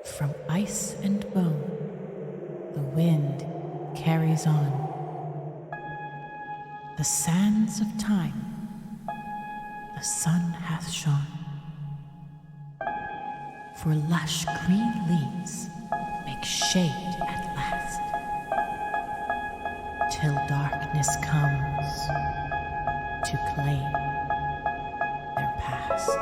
From ice and bone, the wind carries on. The sands of time, the sun hath shone. For lush green leaves make shade at last, till darkness comes to claim their past.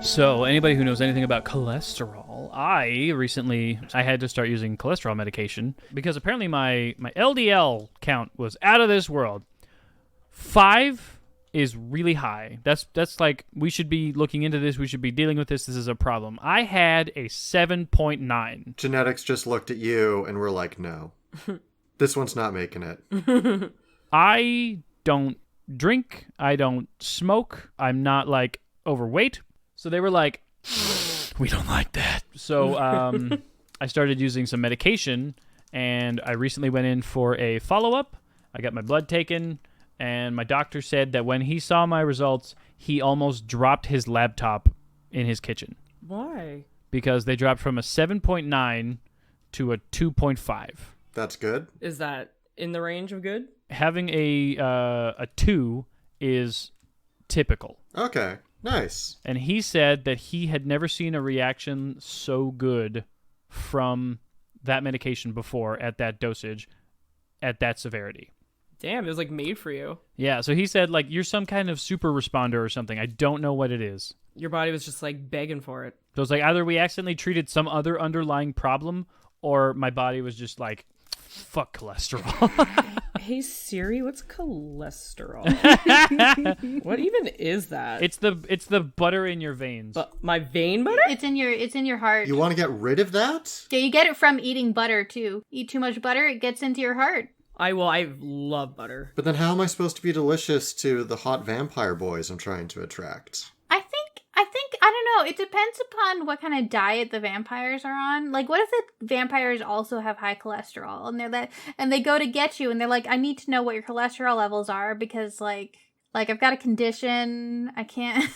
So, anybody who knows anything about cholesterol, I had to start using cholesterol medication because apparently my LDL count was out of this world. 5 is really high. That's like, we should be looking into this. We should be dealing with this. This is a problem. I had a 7.9. Genetics just looked at you and were like, no, this one's not making it. I don't drink. I don't smoke. I'm not like overweight. So they were like, we don't like that. So I started using some medication, and I recently went in for a follow-up. I got my blood taken, and my doctor said that when he saw my results, he almost dropped his laptop in his kitchen. Why? Because they dropped from a 7.9 to a 2.5. That's good. Is that in the range of good? Having a 2 is typical. Okay. Nice. And he said that he had never seen a reaction so good from that medication before at that dosage, at that severity. Damn, it was like made for you. Yeah, so he said like you're some kind of super responder or something. I don't know what it is. Your body was just like begging for it. So it's like either we accidentally treated some other underlying problem or my body was just like, fuck cholesterol. Hey Siri, what's cholesterol? What even is that? It's the butter in your veins. My vein butter? It's in your heart. You want to get rid of that? Yeah, you get it from eating butter too. Eat too much butter, it gets into your heart. I love butter. But then how am I supposed to be delicious to the hot vampire boys I'm trying to attract? I don't know. It depends upon what kind of diet the vampires are on. Like, what if the vampires also have high cholesterol and they go to get you and they're like, I need to know what your cholesterol levels are because like I've got a condition. I can't.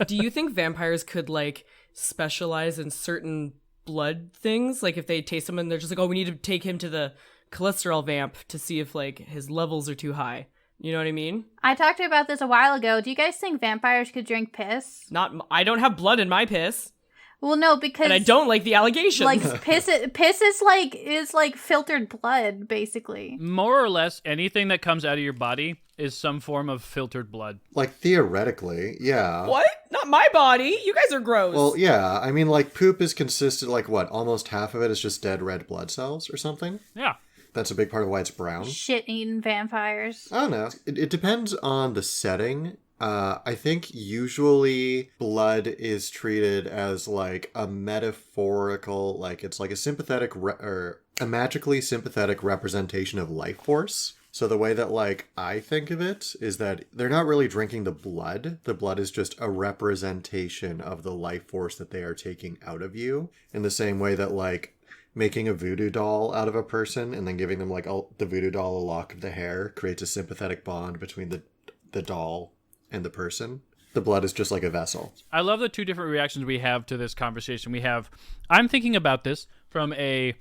Do you think vampires could like specialize in certain blood things? Like if they taste someone, they're just like, oh, we need to take him to the cholesterol vamp to see if like his levels are too high. You know what I mean? I talked about this a while ago. Do you guys think vampires could drink piss? I don't have blood in my piss. Well, no, because and I don't like the allegations. Like piss is like filtered blood, basically. More or less, anything that comes out of your body is some form of filtered blood. Like theoretically, yeah. What? Not my body. You guys are gross. Well, yeah. I mean, like poop is consisted. Like what? Almost half of it is just dead red blood cells or something. Yeah. That's a big part of why it's brown. Shit-eating vampires. I don't know. It depends on the setting. I think usually blood is treated as like a metaphorical, like it's like a sympathetic or a magically sympathetic representation of life force. So the way that like I think of it is that they're not really drinking the blood. The blood is just a representation of the life force that they are taking out of you. In the same way that like making a voodoo doll out of a person and then giving them like the voodoo doll a lock of the hair creates a sympathetic bond between the doll and the person. The blood is just like a vessel. I love the two different reactions we have to this conversation. I'm thinking about this from a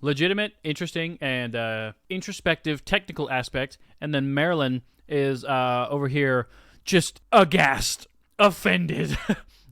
legitimate, interesting, and introspective technical aspect, and then Marilyn is over here just aghast, offended.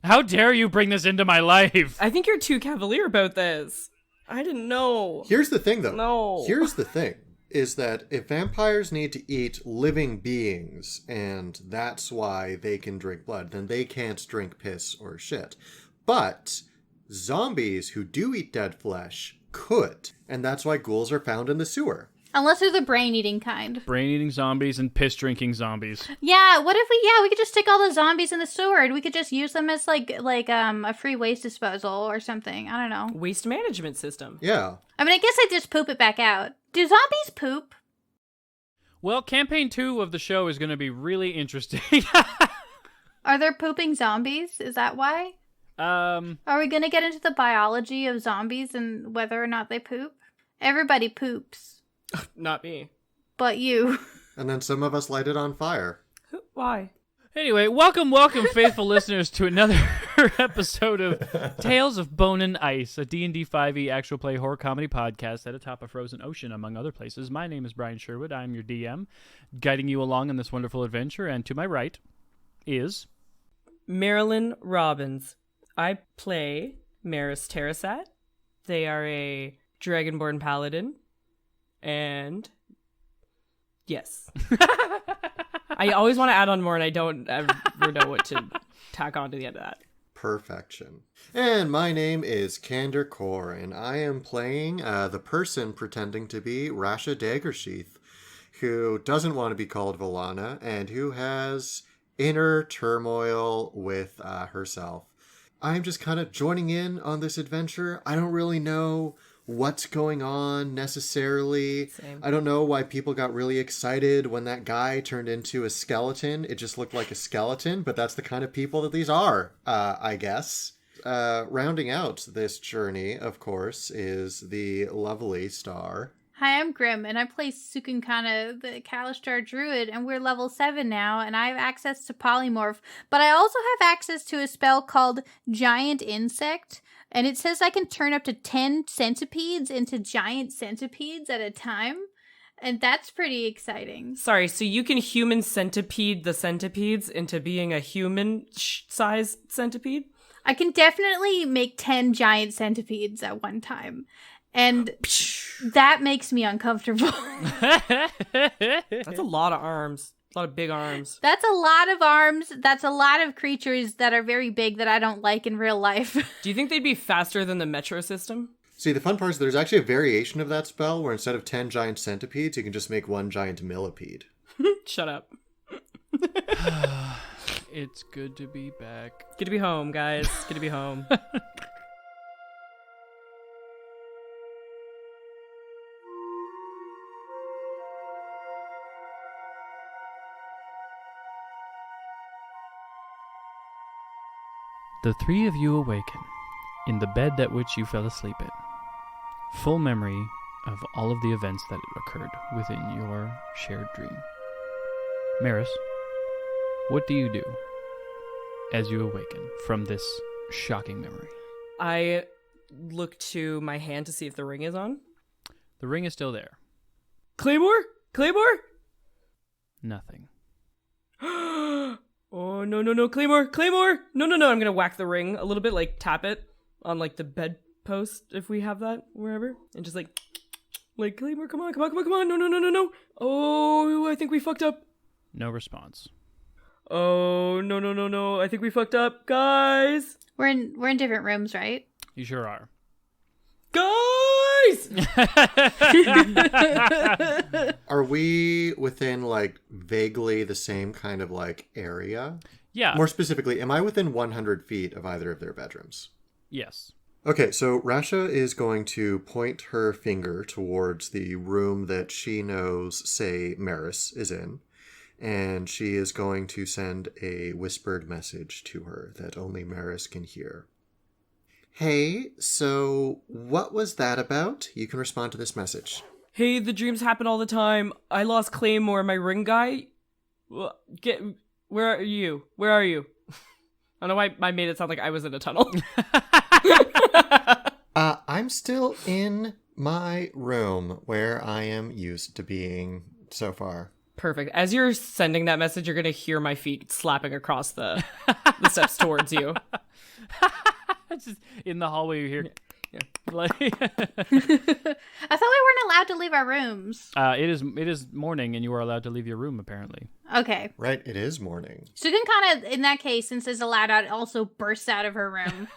How dare you bring this into my life? I think you're too cavalier about this. I didn't know. Here's the thing, though. No. Here's the thing. is that if vampires need to eat living beings, and that's why they can drink blood, then they can't drink piss or shit. But zombies who do eat dead flesh could, and that's why ghouls are found in the sewer. Unless they're the brain-eating kind. Brain-eating zombies and piss-drinking zombies. Yeah, what if we could just stick all the zombies in the sewer and we could just use them as like a free waste disposal or something. I don't know. Waste management system. Yeah. I mean, I guess I just poop it back out. Do zombies poop? Well, campaign 2 of the show is going to be really interesting. Are there pooping zombies? Is that why? Are we going to get into the biology of zombies and whether or not they poop? Everybody poops. Not me. But you. And then some of us light it on fire. Why? Anyway, welcome, faithful listeners, to another episode of Tales of Bone and Ice, a D&D 5e actual play horror comedy podcast at atop a frozen ocean, among other places. My name is Brian Sherwood. I'm your DM, guiding you along in this wonderful adventure. And to my right is... Marilyn Robbins. I play Meris Terrasat. They are a dragonborn paladin. And yes. I always want to add on more, and I don't ever know what to tack on to the end of that. Perfection. And my name is CandorCore, and I am playing the person pretending to be Rasha Daggersheath, who doesn't want to be called Valana, and who has inner turmoil with herself. I'm just kind of joining in on this adventure. I don't really know what's going on necessarily. Same. I don't know why people got really excited when that guy turned into a skeleton. It just looked like a skeleton, but that's the kind of people that these are, I guess. Rounding out this journey, of course, is the lovely Star. Hi, I'm Grim, and I play Cukunkana, the Kalistar Druid, and we're level 7 now, and I have access to Polymorph, but I also have access to a spell called Giant Insect, and it says I can turn up to 10 centipedes into giant centipedes at a time, and that's pretty exciting. Sorry, so you can human centipede the centipedes into being a human-sized centipede? I can definitely make 10 giant centipedes at one time. And that makes me uncomfortable. That's a lot of arms. A lot of big arms. That's a lot of arms. That's a lot of creatures that are very big that I don't like in real life. Do you think they'd be faster than the metro system? See, the fun part is there's actually a variation of that spell where instead of 10 giant centipedes, you can just make one giant millipede. Shut up. It's good to be back. Good to be home, guys. Good to be home. The three of you awaken in the bed that which you fell asleep in, full memory of all of the events that occurred within your shared dream. Meris, what do you do as you awaken from this shocking memory? I look to my hand to see if the ring is on. The ring is still there. Claymore? Claymore? Nothing. Oh, no, Claymore, no, I'm gonna whack the ring a little bit, like tap it on like the bedpost if we have that wherever, and just like Claymore, come on, no, oh, I think we fucked up. No response. Oh, no, I think we fucked up, guys. We're in different rooms, right? You sure are. Guys! Are we within, like, vaguely the same kind of, like, area? Yeah. More specifically, am I within 100 feet of either of their bedrooms? Yes. Okay, so Rasha is going to point her finger towards the room that she knows, say, Meris is in, and she is going to send a whispered message to her that only Meris can hear. Hey, so what was that about? You can respond to this message. Hey, the dreams happen all the time. I lost Claymore, my ring guy. Where are you? I don't know why I made it sound like I was in a tunnel. I'm still in my room where I am used to being so far. Perfect. As you're sending that message, you're going to hear my feet slapping across the steps towards you. Just in the hallway, you hear... Like, I thought we weren't allowed to leave our rooms. it is morning, and you are allowed to leave your room. Apparently, Okay. Right, it is morning. Cukunkana, in that case, since it's allowed out, also bursts out of her room,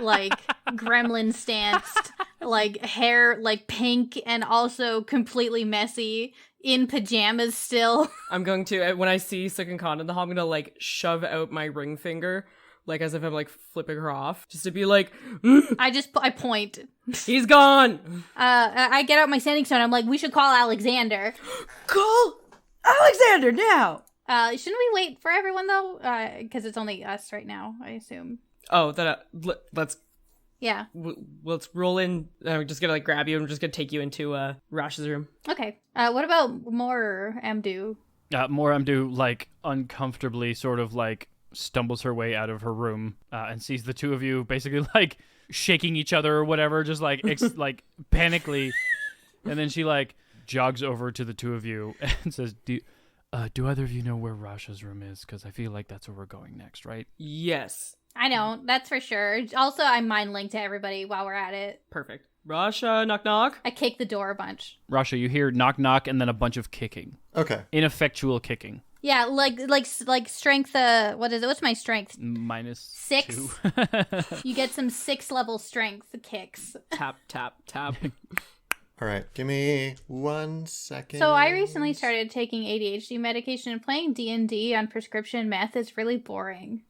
like gremlin stanced, like hair like pink and also completely messy, in pajamas still. I'm going to, when I see Cukunkana in the hall, I'm going to like shove out my ring finger, like as if I'm like flipping her off, just to be like, I point. he's gone. I get out my sending stone. I'm like, we should call Alexander. Call Alexander now. Shouldn't we wait for everyone though? Because it's only us right now, I assume. Oh, then let's Yeah. let's roll in. I'm just gonna like grab you. I'm just gonna take you into Rash's room. Okay. What about more Amdu? Moramdu like uncomfortably sort of like stumbles her way out of her room and sees the two of you basically like shaking each other or whatever, just like like panically, and then she like jogs over to the two of you and says, Do either of you know where Rasha's room is? Because I feel like that's where we're going next, right? Yes. I know, that's for sure. Also, I mind link to everybody while we're at it. Perfect. Rasha, knock knock. I kick the door a bunch. Rasha, you hear knock knock and then a bunch of kicking. Okay. Ineffectual kicking. Yeah, like strength. What is it? What's my strength? -6. 6. You get some 6 level strength kicks. Tap tap tap. All right, give me 1 second. So I recently started taking ADHD medication, and playing D&D on prescription meth is really boring.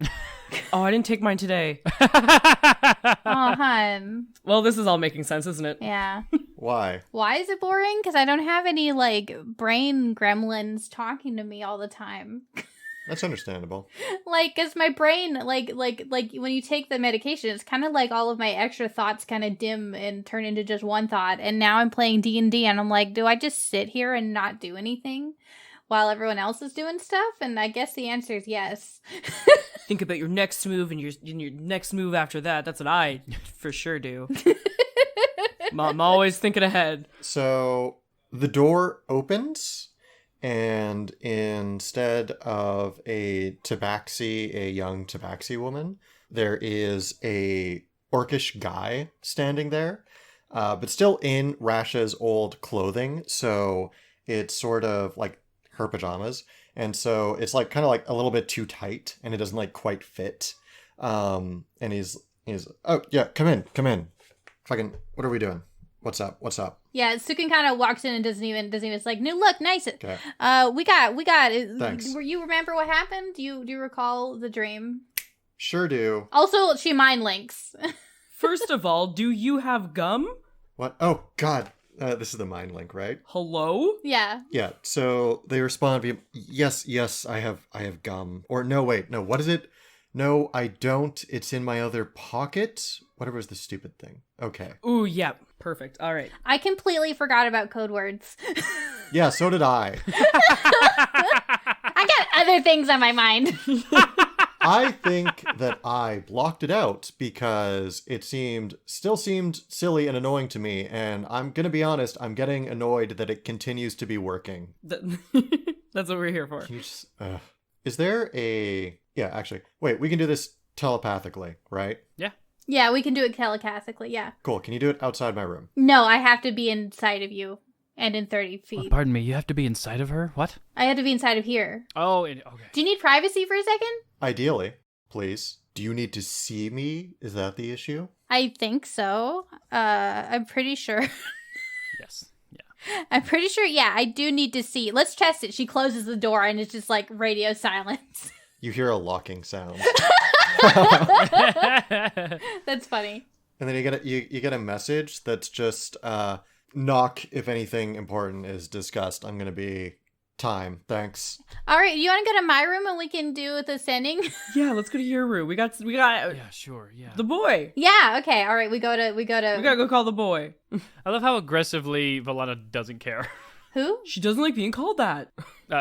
Oh, I didn't take mine today. Oh, hun. Well, this is all making sense, isn't it? Yeah. Why? Why is it boring? Because I don't have any, like, brain gremlins talking to me all the time. That's understandable. Like, because my brain, like when you take the medication, it's kind of like all of my extra thoughts kind of dim and turn into just one thought. And now I'm playing D&D, and I'm like, do I just sit here and not do anything while everyone else is doing stuff? And I guess the answer is yes. Think about your next move and your next move after that. That's what I for sure do. I'm always thinking ahead. So the door opens, and instead of a tabaxi, a young tabaxi woman, there is a orcish guy standing there, but still in Rasha's old clothing. So it's sort of like her pajamas. And so it's like kind of like a little bit too tight, and it doesn't like quite fit. And he's, oh yeah, come in. Fucking, what are we doing? What's up? Yeah, Sukin kind of walks in and doesn't even it's like, no, look, nice. Okay. We got Thanks. You remember what happened? Do you recall the dream? Sure do. Also, she mind links. First of all, do you have gum? What? Oh God. This is the mind link, right? Hello? Yeah. Yeah. So they respond via, yes, I have gum. Or no, wait, no, what is it? No, I don't. It's in my other pocket. Whatever is the stupid thing. Okay. Ooh, yeah. Perfect. All right. I completely forgot about code words. Yeah, so did I. I got other things on my mind. I think that I blocked it out because it still seemed silly and annoying to me, and I'm gonna be honest, I'm getting annoyed that it continues to be working. That's what we're here for. Can you just, is there yeah, actually, wait, we can do this telepathically, right? Yeah. Yeah, we can do it telepathically, yeah. Cool, can you do it outside my room? No, I have to be inside of you and in 30 feet. Oh, pardon me, you have to be inside of her? What? I have to be inside of here. Oh, okay. Do you need privacy for a second? Ideally, please. Do you need to see me? Is that the issue? I think so. I'm pretty sure. Yes. Yeah. I'm pretty sure, yeah, I do need to see. Let's test it. She closes the door and it's just like radio silence. You hear a locking sound. That's funny. And then you get a message that's just knock if anything important is discussed. I'm gonna be time. Thanks. All right, you want to go to my room and we can do the sending? Yeah, let's go to your room. We got Yeah, sure, yeah. the boy. Yeah, okay. All right, we gotta We gotta go call the boy. I love how aggressively Valana doesn't care. Who? She doesn't like being called that.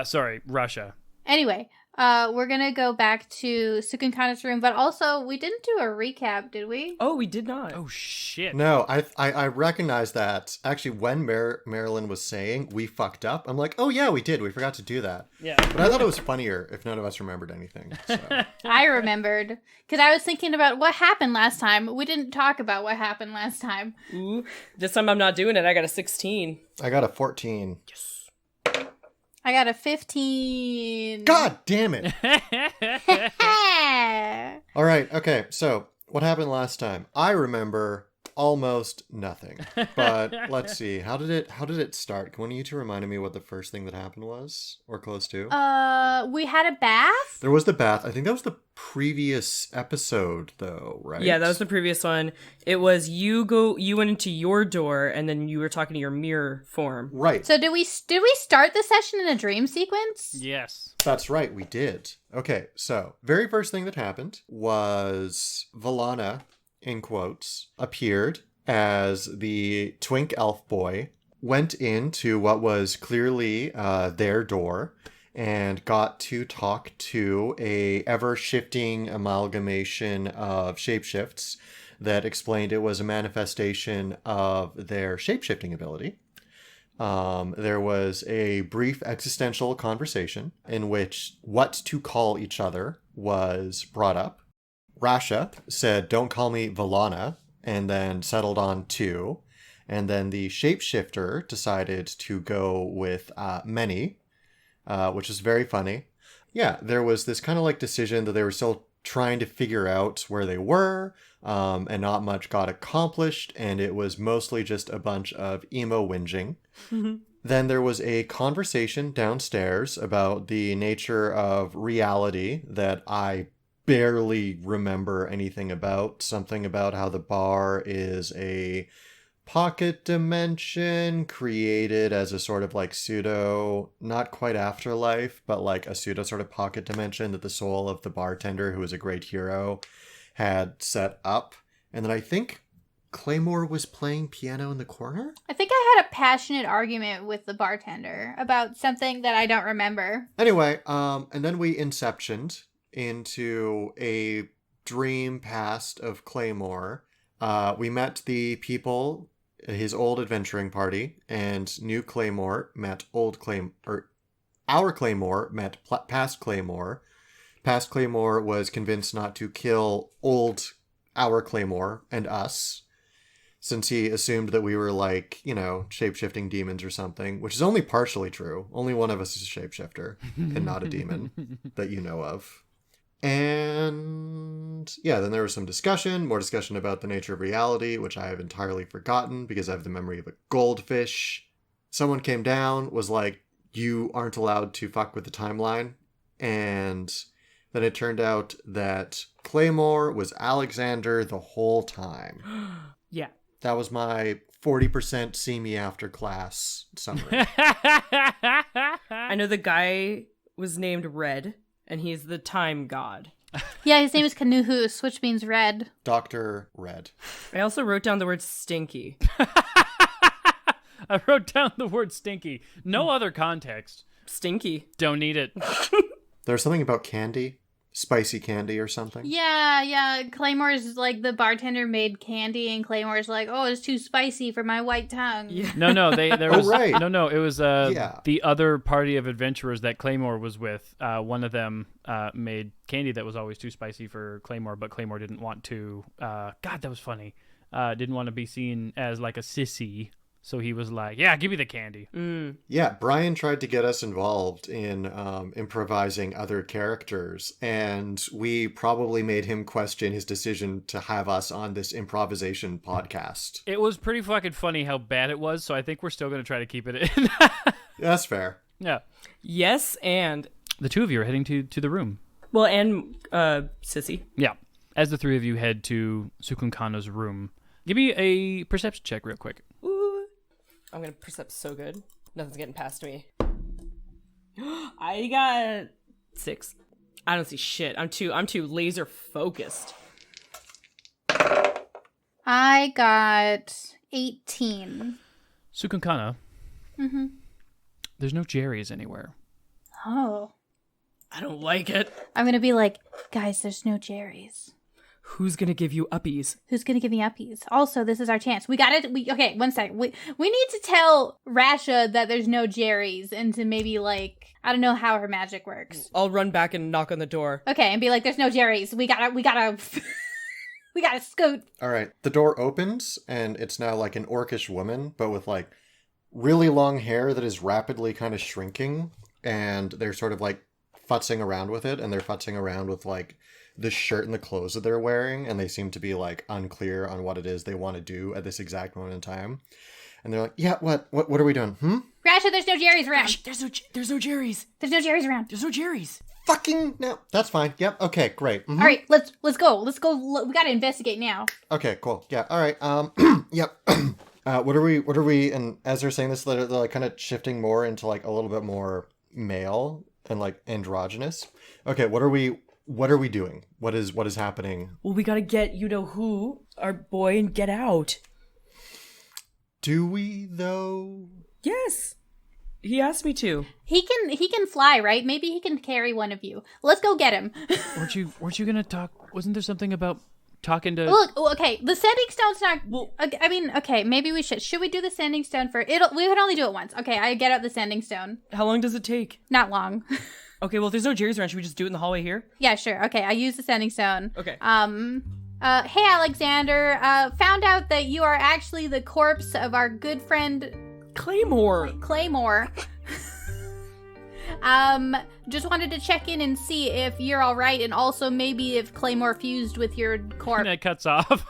Sorry, Russia. Anyway, we're gonna go back to Cukunkana's room, but also we didn't do a recap, did we? Oh, we did not. Oh shit. No, I recognize that. Actually, when Marilyn was saying we fucked up, I'm like, oh yeah, we did. We forgot to do that. Yeah. But I thought it was funnier if none of us remembered anything. So. I remembered because I was thinking about what happened last time. We didn't talk about what happened last time. Ooh, this time I'm not doing it. I got a 16. I got a 14. I got a 15. God damn it! All right, okay, so what happened last time? I remember almost nothing. But let's see. How did it start? Can one of you two remind me what the first thing that happened was? Or close to? We had a bath. There was the bath. I think that was the previous episode though, right? Yeah, that was the previous one. It was you went into your door and then you were talking to your mirror form. Right. So did we start the session in a dream sequence? Yes. That's right, we did. Okay, so very first thing that happened was Valana, in quotes, appeared as the twink elf boy, went into what was clearly their door, and got to talk to a ever-shifting amalgamation of shapeshifts that explained it was a manifestation of their shapeshifting ability. There was a brief existential conversation in which what to call each other was brought up. Rasha said, "Don't call me Valana," and then settled on 2. And then the shapeshifter decided to go with many, which is very funny. Yeah, there was this kind of like decision that they were still trying to figure out where they were, and not much got accomplished, and it was mostly just a bunch of emo whinging. Then there was a conversation downstairs about the nature of reality that I barely remember anything about. Something about how the bar is a pocket dimension created as a sort of like pseudo, not quite afterlife, but like a pseudo sort of pocket dimension that the soul of the bartender, who was a great hero, had set up. And then I think Claymore was playing piano in the corner? I think I had a passionate argument with the bartender about something that I don't remember. Anyway, and then we inceptioned into a dream past of Claymore. We met the people, his old adventuring party, and new Claymore met old Claymore, or our Claymore met past Claymore. Past Claymore was convinced not to kill old our Claymore and us, since he assumed that we were like, you know, shape-shifting demons or something, which is only partially true. Only one of us is a shapeshifter and not a demon that you know of. And yeah, then there was some discussion, more discussion about the nature of reality, which I have entirely forgotten because I have the memory of a goldfish. Someone came down, was like, you aren't allowed to fuck with the timeline. And then it turned out that Claymore was Alexander the whole time. Yeah. That was my 40% see me after class summary. I know the guy was named Red, and he's the time god. Yeah, his name is Kanuhus, which means red. Dr. Red. I also wrote down the word stinky. I wrote down the word stinky. No other context. Stinky. Don't need it. There's something about candy. Spicy candy or something. Yeah. Claymore's like the bartender made candy, and Claymore's like, oh, it's too spicy for my white tongue. Yeah. No, there was right. No, it was Yeah. the other party of adventurers that Claymore was with. One of them made candy that was always too spicy for Claymore, but Claymore didn't want to. God, that was funny. Didn't want to be seen as like a sissy. So he was like, yeah, give me the candy. Yeah, Brian tried to get us involved in improvising other characters, and we probably made him question his decision to have us on this improvisation podcast. It was pretty fucking funny how bad it was, so I think we're still going to try to keep it in. That's fair. Yeah. Yes, and... The two of you are heading to the room. Well, and Sissy. Yeah. As the three of you head to Cukunkana's room, give me a perception check real quick. Ooh. I'm gonna percept so good. Nothing's getting past me. I got 6. I don't see shit. I'm too laser focused. I got 18. Cukunkana. Mm-hmm. There's no Jerry's anywhere. Oh. I don't like it. I'm gonna be like, guys, there's no Jerry's. Who's gonna give you uppies? Who's gonna give me uppies? Also, this is our chance. Okay, one sec. We need to tell Rasha that there's no Jerry's and to maybe like, I don't know how her magic works. I'll run back and knock on the door. Okay, and be like, there's no Jerry's. We gotta we gotta scoot. All right. The door opens, and it's now like an orcish woman, but with like really long hair that is rapidly kind of shrinking, and they're sort of like futzing around with it, and they're futzing around with like the shirt and the clothes that they're wearing, and they seem to be like unclear on what it is they want to do at this exact moment in time. And they're like, "Yeah, what are we doing? Rasha, there's no Jerry's around. There's no Jerry's. There's no Jerry's around. There's no Jerry's. Fucking no. That's fine. Yep. Okay. Great. All right, let's go. We gotta investigate now. Okay. Cool. Yeah. All right. Yep. What are we? And as they're saying this, they're like kind of shifting more into like a little bit more male and like androgynous. Okay. What are we doing? What is happening? Well, we gotta get you-know-who, our boy, and get out. Do we though? Yes. He asked me to. He can fly, right? Maybe he can carry one of you. Let's go get him. Weren't you gonna talk? Wasn't there something about talking to? Look, okay, the sending stone's not. Well, I mean, okay, maybe we should. Should we do the sending stone for it? We would only do it once. Okay, I get out the sending stone. How long does it take? Not long. Okay, well, if there's no Jerry's around, should we just do it in the hallway here? Yeah, sure. Okay, I use the sending stone. Okay. Hey, Alexander. Found out that you are actually the corpse of our good friend Claymore. Just wanted to check in and see if you're all right, and also maybe if Claymore fused with your corpse. And it cuts off.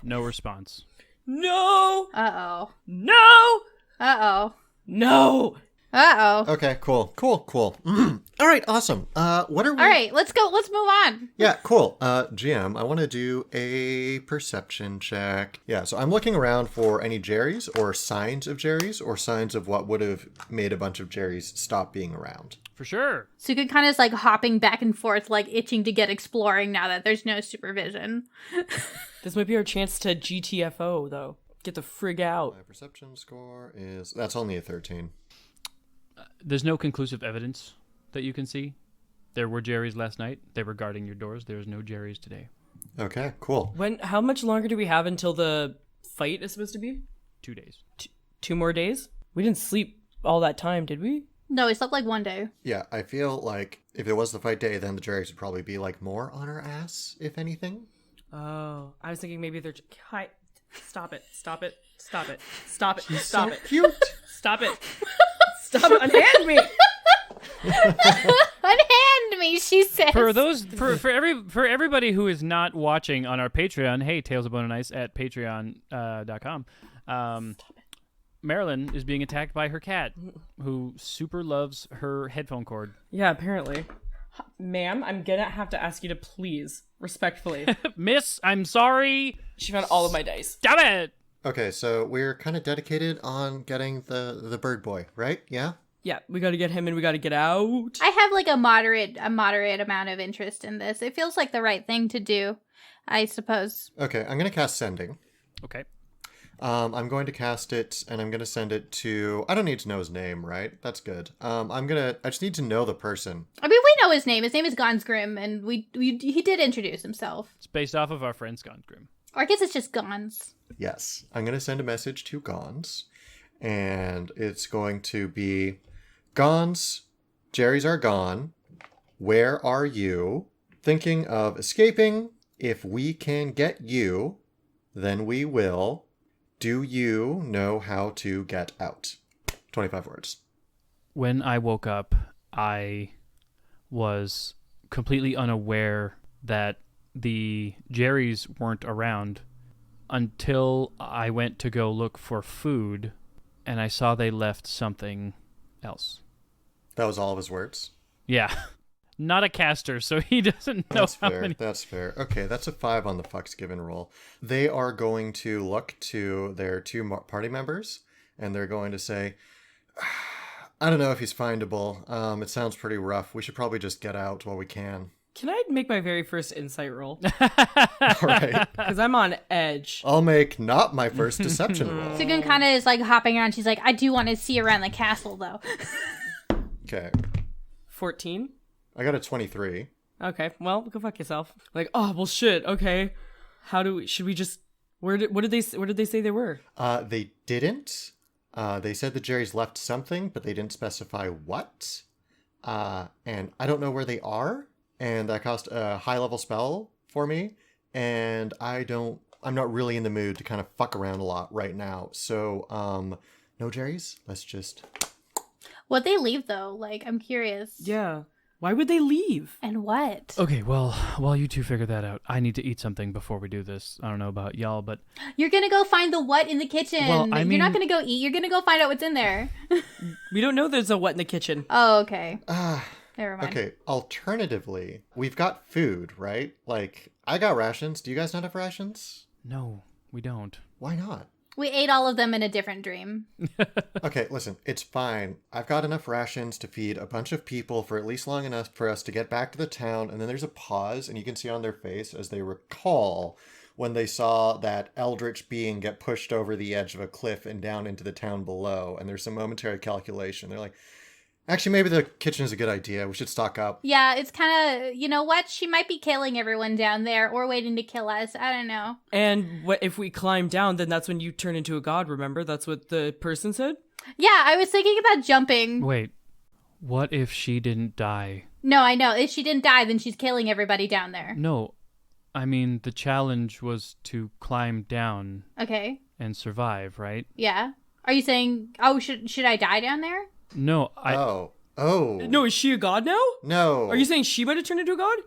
No response. No. Uh-oh. No. Uh-oh. No. Uh-oh. Okay. Cool. All right. Awesome. What are we? All right, let's go. Let's move on. Yeah, cool. GM, I want to do a perception check. Yeah, so I'm looking around for any Jerry's or signs of Jerry's or signs of what would have made a bunch of Jerry's stop being around. For sure. Cukunkana is like hopping back and forth, like itching to get exploring now that there's no supervision. This might be our chance to GTFO, though. Get the frig out. My perception score that's only a 13. There's no conclusive evidence that you can see. There were Jerry's last night. They were guarding your doors. There's no Jerry's today. Okay, cool. How much longer do we have until the fight is supposed to be? 2 days. 2 more days? We didn't sleep all that time, did we? No, we slept like one day. Yeah, I feel like if it was the fight day, then the Jerry's would probably be like more on our ass, if anything. Oh, I was thinking maybe they're... Hi. Stop it. Stop it. She's Stop so it. cute. Stop it. Stop it. Unhand me. Unhand me, she says. For everybody who is not watching on our Patreon, hey, Tales of Bone and Ice at patreon.com. Marilyn is being attacked by her cat, who super loves her headphone cord. Yeah, apparently. Ma'am, I'm gonna have to ask you to please, respectfully. Miss, I'm sorry. She found all of my dice. Stop it. Okay, so we're kind of dedicated on getting the bird boy, right? Yeah? Yeah, we gotta get him and we gotta get out. I have like a moderate amount of interest in this. It feels like the right thing to do, I suppose. Okay, I'm going to cast Sending. Okay. I'm going to cast it, and I'm going to send it to... I don't need to know his name, right? That's good. I just need to know the person. I mean, we know his name. His name is Gonsgrim, and he did introduce himself. It's based off of our friend Grimhilde. Or I guess it's just Gons. Yes. I'm going to send a message to Gons, and it's going to be, Gons, Jerry's are gone. Where are you? Thinking of escaping. If we can get you, then we will. Do you know how to get out? 25 words. When I woke up, I was completely unaware that the Jerrys weren't around until I went to go look for food, and I saw they left something else. That was all of his words? Yeah. Not a caster, so he doesn't know That's how fair. many. That's fair. Okay, that's a 5 on the fucks given roll. They are going to look to their 2 party members, and they're going to say, I don't know if he's findable. It sounds pretty rough. We should probably just get out while we can. Can I make my very first insight roll? All right. Because I'm on edge. I'll make not my first deception roll. Cukunkana is like hopping around. She's like, I do want to see around the castle, though. Okay. 14? I got a 23. Okay, well, go fuck yourself. Like, oh, well, shit, okay. Should we just, what did they say they were? They didn't. They said that Jerry's left something, but they didn't specify what. And I don't know where they are. And that cost a high-level spell for me. And I'm not really in the mood to kind of fuck around a lot right now. So, no Jerry's. Let's just... What'd they leave, though? Like, I'm curious. Yeah. Why would they leave? And what? Okay, well, while you two figure that out, I need to eat something before we do this. I don't know about y'all, but... You're gonna go find the what in the kitchen. Well, I mean- You're not gonna go eat. You're gonna go find out what's in there. We don't know there's a what in the kitchen. Oh, okay. Never mind. Okay, alternatively, we've got food, right? Like, I got rations. Do you guys not have rations? No, we don't. Why not? We ate all of them in a different dream. Okay, listen, it's fine. I've got enough rations to feed a bunch of people for at least long enough for us to get back to the town. And then there's a pause, and you can see on their face as they recall when they saw that eldritch being get pushed over the edge of a cliff and down into the town below. And there's some momentary calculation. They're like, actually, maybe the kitchen is a good idea. We should stock up. Yeah, it's kind of, you know what? She might be killing everyone down there or waiting to kill us. I don't know. And what if we climb down, then that's when you turn into a god, remember? That's what the person said? Yeah, I was thinking about jumping. Wait, what if she didn't die? No, I know. If she didn't die, then she's killing everybody down there. No, I mean, the challenge was to climb down Okay. and survive, right? Yeah. Are you saying, oh, should I die down there? No, Oh. No, is she a god now? No. Are you saying she might have turned into a god?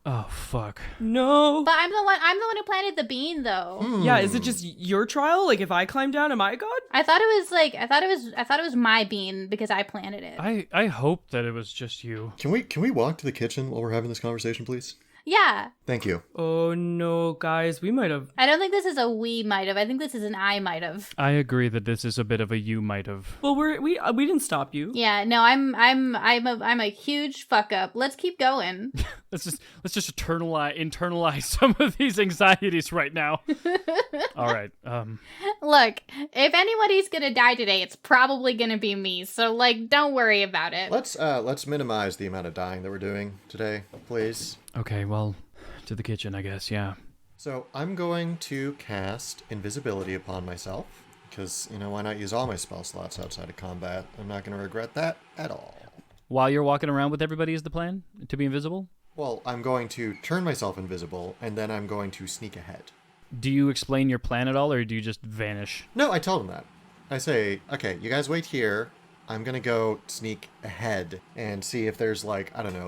Oh, fuck. No. But I'm the one who planted the bean, though. Yeah, is it just your trial? Like, if I climb down, am I a god? I thought it was my bean because I planted it. I hope that it was just you. Can we walk to the kitchen while we're having this conversation, please? Yeah. Thank you. Oh no, guys, we might have. I don't think this is a we might have. I think this is an I might have. I agree that this is a bit of a you might have. Well, we didn't stop you. Yeah, no, I'm a huge fuck up. Let's keep going. Let's just internalize some of these anxieties right now. All right. Look, if anybody's gonna die today, it's probably gonna be me. So like, don't worry about it. Let's minimize the amount of dying that we're doing today, please. Okay, well, to the kitchen, I guess, yeah. So I'm going to cast invisibility upon myself, because, why not use all my spell slots outside of combat? I'm not going to regret that at all. While you're walking around with everybody is the plan? To be invisible? Well, I'm going to turn myself invisible, and then I'm going to sneak ahead. Do you explain your plan at all, or do you just vanish? No, I told him that. I say, okay, you guys wait here. I'm going to go sneak ahead and see if there's,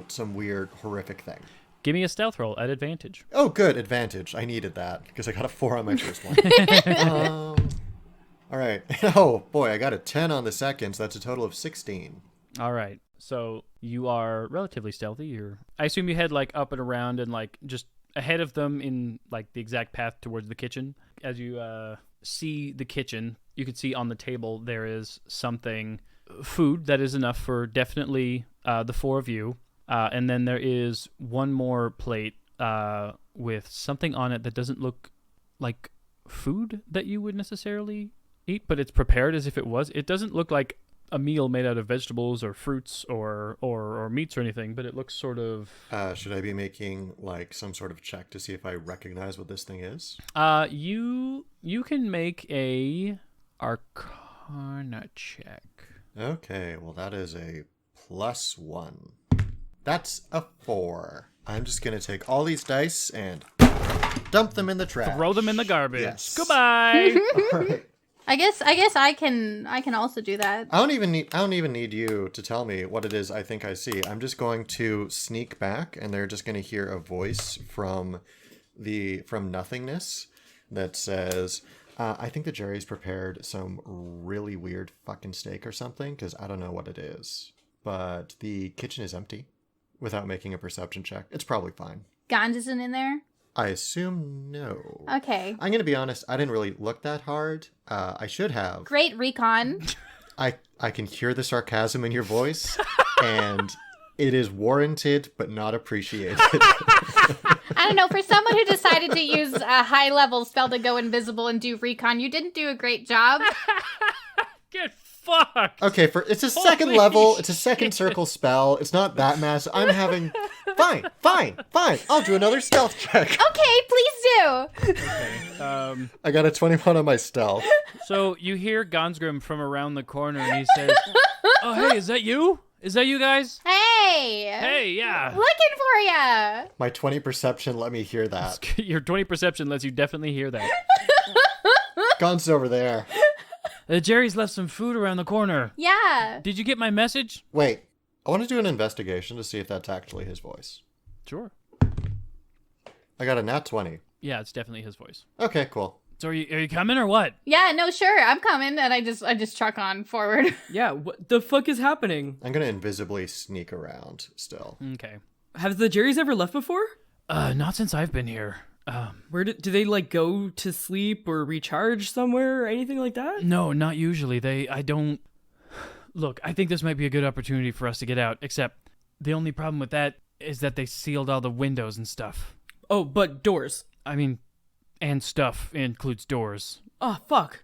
some weird, horrific thing. Give me a stealth roll at advantage. Oh, good. Advantage. I needed that because I got a 4 on my first one. All right. Oh, boy. I got a 10 on the second, so that's a total of 16. All right. So you are relatively stealthy. I assume you head up and around and just ahead of them in the exact path towards the kitchen. As you see the kitchen, you can see on the table there is food that is enough for definitely the 4 of you. And then there is one more plate with something on it that doesn't look like food that you would necessarily eat, but it's prepared as if it was. It doesn't look like a meal made out of vegetables or fruits or meats or anything, but it looks sort of... Should I be making some sort of check to see if I recognize what this thing is? You can make a Arcana check. Okay, well that is a +1. That's a 4. I'm just going to take all these dice and dump them in the trash. Throw them in the garbage. Yes. Goodbye. All right. I guess I can also do that. I don't even need you to tell me what it is I think I see. I'm just going to sneak back, and they're just going to hear a voice from nothingness that says, I think that Jerry's prepared some really weird fucking steak or something, because I don't know what it is. But the kitchen is empty. Without making a perception check. It's probably fine. Gans isn't in there? I assume no. Okay. I'm going to be honest, I didn't really look that hard. I should have. Great recon. I can hear the sarcasm in your voice, and it is warranted but not appreciated. I don't know, for someone who decided to use a high-level spell to go invisible and do recon, you didn't do a great job. Get fucked. Okay, it's a second Holy level. It's a shit. second circle spell. It's not that massive. I'm having... Fine. I'll do another stealth check. Okay, please do. Okay. I got a 21 on my stealth. So you hear Gonsgrim from around the corner, and he says, "Oh, hey, is that you? Is that you guys? Hey. Hey, yeah." Looking for ya. My 20 perception let me hear that. Your 20 perception lets you definitely hear that. Gon's over there. Jerry's left some food around the corner. Yeah. Did you get my message? Wait, I want to do an investigation to see if that's actually his voice. Sure. I got a nat 20. Yeah, it's definitely his voice. Okay, cool. So are you coming or what? Yeah, no, sure. I'm coming, and I just truck on forward. Yeah, what the fuck is happening? I'm going to invisibly sneak around still. Okay. Have the Jerrys ever left before? Not since I've been here. Where do they like go to sleep or recharge somewhere or anything like that? No, not usually. I don't... Look, I think this might be a good opportunity for us to get out, except the only problem with that is that they sealed all the windows and stuff. Oh, but doors. I mean, and stuff includes doors. Oh, fuck.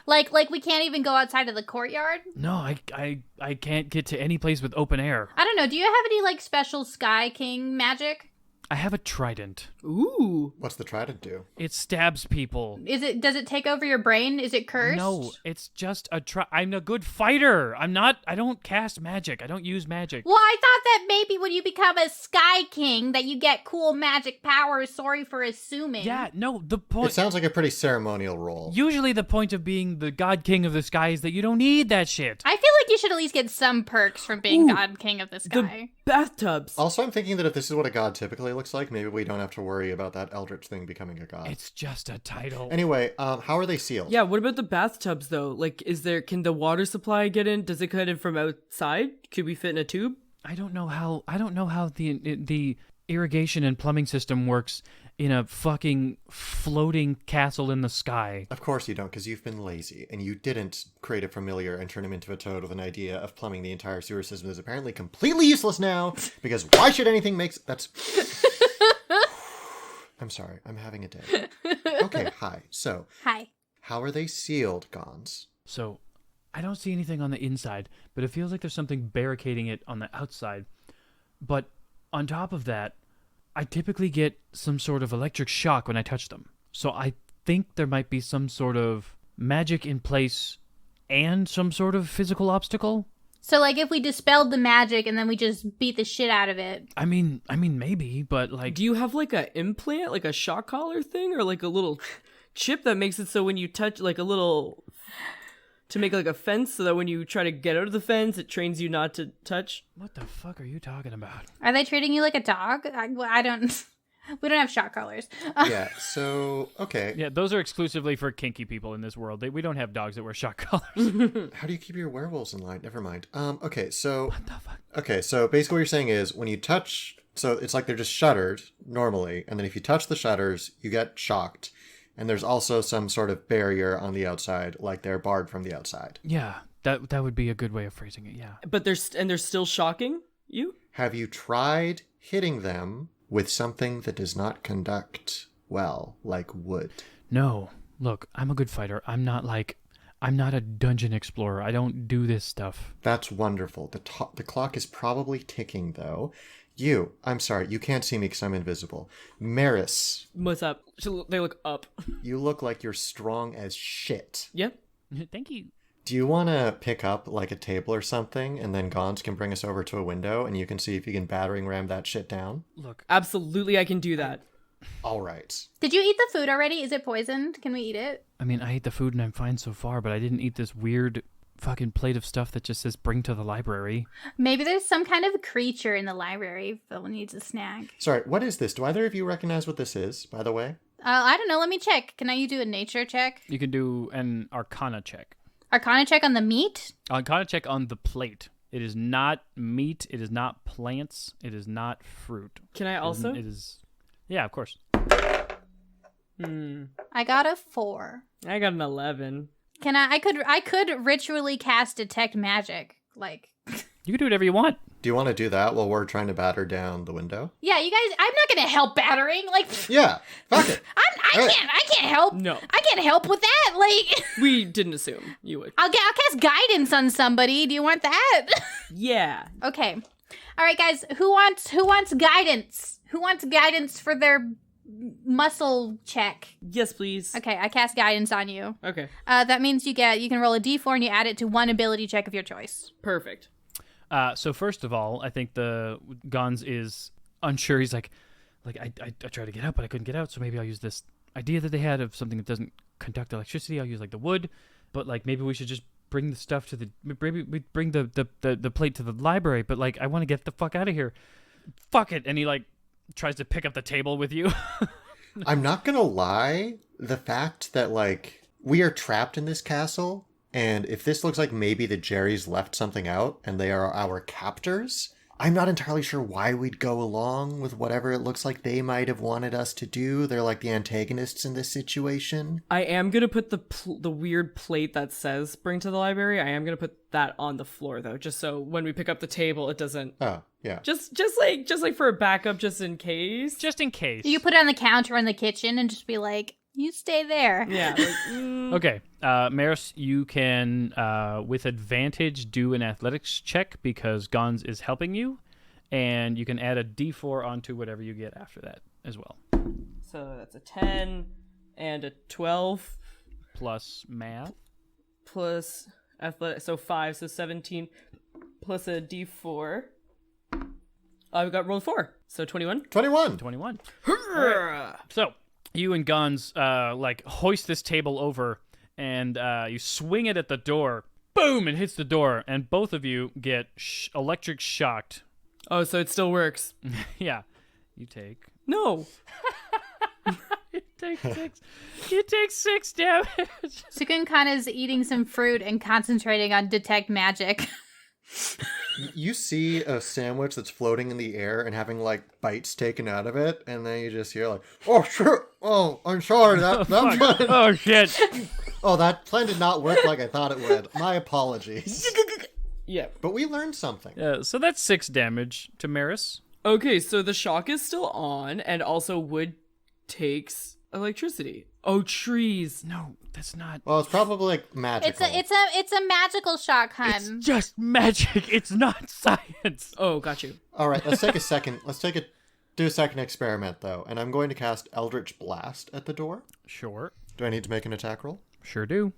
Like we can't even go outside of the courtyard? No, I can't get to any place with open air. I don't know. Do you have any, like, special Sky King magic? I have a trident. Ooh. What's the trident do? It stabs people. Does it take over your brain? Is it cursed? No, it's just I'm a good fighter. I don't cast magic. I don't use magic. Well, I thought that maybe when you become a Sky King that you get cool magic powers. Sorry for assuming. Yeah, no, the It point... sounds like a pretty ceremonial role. Usually the point of being the God King of the Sky is that you don't need that shit. I feel like you should at least get some perks from being Ooh, God King of the The Sky. bathtubs. Also, I'm thinking that if this is what a god typically looks like, maybe we don't have to worry about that eldritch thing becoming a god. It's just a title. Anyway, how are they sealed? Yeah, what about the bathtubs though? Like, can the water supply get in? Does it cut in from outside? Could we fit in a tube? I don't know how the irrigation and plumbing system works in a fucking floating castle in the sky. Of course you don't, because you've been lazy, and you didn't create a familiar and turn him into a toad with an idea of plumbing the entire sewer system that is apparently completely useless now, because why should anything make... That's... I'm sorry, I'm having a day. Okay, hi. So, Hi. how are they sealed, Gons? So, I don't see anything on the inside, but it feels like there's something barricading it on the outside. But on top of that, I typically get some sort of electric shock when I touch them. So I think there might be some sort of magic in place and some sort of physical obstacle. So, like, if we dispelled the magic and then we just beat the shit out of it. I mean, maybe, but like... Do you have like a implant, like a shock collar thing, or like a little chip that makes it so when you touch, like a little... to make like a fence so that when you try to get out of the fence, it trains you not to touch? What the fuck are you talking about? Are they treating you like a dog? I don't... We don't have shock collars. Yeah, so, okay. Yeah, those are exclusively for kinky people in this world. We don't have dogs that wear shock collars. How do you keep your werewolves in line? Never mind. Okay, so... What the fuck? Okay, so basically what you're saying is when you touch... So it's like they're just shuttered normally, and then if you touch the shutters, you get shocked. And there's also some sort of barrier on the outside, like they're barred from the outside. Yeah, that would be a good way of phrasing it, yeah. But they're still shocking you? Have you tried hitting them with something that does not conduct well, like wood? No, look, I'm a good fighter. I'm not a dungeon explorer. I don't do this stuff. That's wonderful. The clock is probably ticking, though. I'm sorry, you can't see me because I'm invisible. Meris, What's up? They look up. you look like you're strong as shit. Yep. Thank you. Do you want to pick up like a table or something, and then Gons can bring us over to a window, and you can see if you can battering ram that shit down? Look, Absolutely, I can do that. All right. Did you eat the food already? Is it poisoned? Can we eat it? I mean, I ate the food and I'm fine so far, but I didn't eat this weird fucking plate of stuff that just says bring to the library. Maybe there's some kind of creature in the library if Phil needs a snack. Sorry, what is this? Do either of you recognize what this is, by the way? I don't know. Let me check. Can you do a nature check? You can do an Arcana check. Arcana check on the meat? Arcana check on the plate. It is not meat. It is not plants. It is not fruit. Can I also? It is... Yeah, of course. I got a 4. I got an 11. I could ritually cast detect magic. Like, You can do whatever you want. Do you want to do that while we're trying to batter down the window? Yeah, you guys, I'm not gonna help battering. Like, Yeah, fuck it. I can't help. No. I can't help with that. Like, We didn't assume you would. I'll cast guidance on somebody. Do you want that? Yeah. Okay. All right, guys. Who wants guidance? Who wants guidance for their muscle check? Yes, please. Okay, I cast guidance on you. Okay. That means you can roll a d4 and you add it to one ability check of your choice. Perfect. So first of all, I think the Gons is unsure. He's like I tried to get out, but I couldn't get out. So maybe I'll use this idea that they had of something that doesn't conduct electricity. I'll use like the wood, but like maybe we should just bring the stuff to maybe we bring the plate to the library. But like I want to get the fuck out of here. Fuck it. And he like tries to pick up the table with you. I'm not gonna lie, the fact that like we are trapped in this castle, and if this looks like maybe the Jerry's left something out and they are our captors, I'm not entirely sure why we'd go along with whatever it looks like they might have wanted us to do. They're like the antagonists in this situation. I am gonna put the weird plate that says "bring to the library." I am gonna put that on the floor though, just so when we pick up the table, it doesn't. Oh, yeah. Just like for a backup, just in case. Just in case. You put it on the counter in the kitchen and just be like, you stay there. Yeah. Like, Okay, Meris, you can, with advantage, do an athletics check because Gons is helping you, and you can add a d4 onto whatever you get after that as well. So that's a 10 and a 12 Plus math. plus athletic, so 5, so 17 plus a d4. I've got rolled 4, so 21. 21. 21. So, you and Gons, like, hoist this table over, and you swing it at the door. Boom! It hits the door, and both of you get electric shocked. Oh, so it still works. Yeah. You take... No. You take 6 damage. Cukunkana is eating some fruit and concentrating on detect magic. You see a sandwich that's floating in the air and having like bites taken out of it, and then you just hear like, "Oh shit! Oh, I'm sorry. That plan, Oh, shit. oh, that plan did not work like I thought it would. My apologies." Yeah. But we learned something. So that's 6 damage to Meris. Okay, so the shock is still on, and also wood takes electricity. Oh, trees. No, that's not... Well, it's probably like magical. It's a magical shock, hun. It's just magic. It's not science. Oh, got you. All right, let's take a second. Do a second experiment though, and I'm going to cast Eldritch Blast at the door. Sure. Do I need to make an attack roll? Sure do.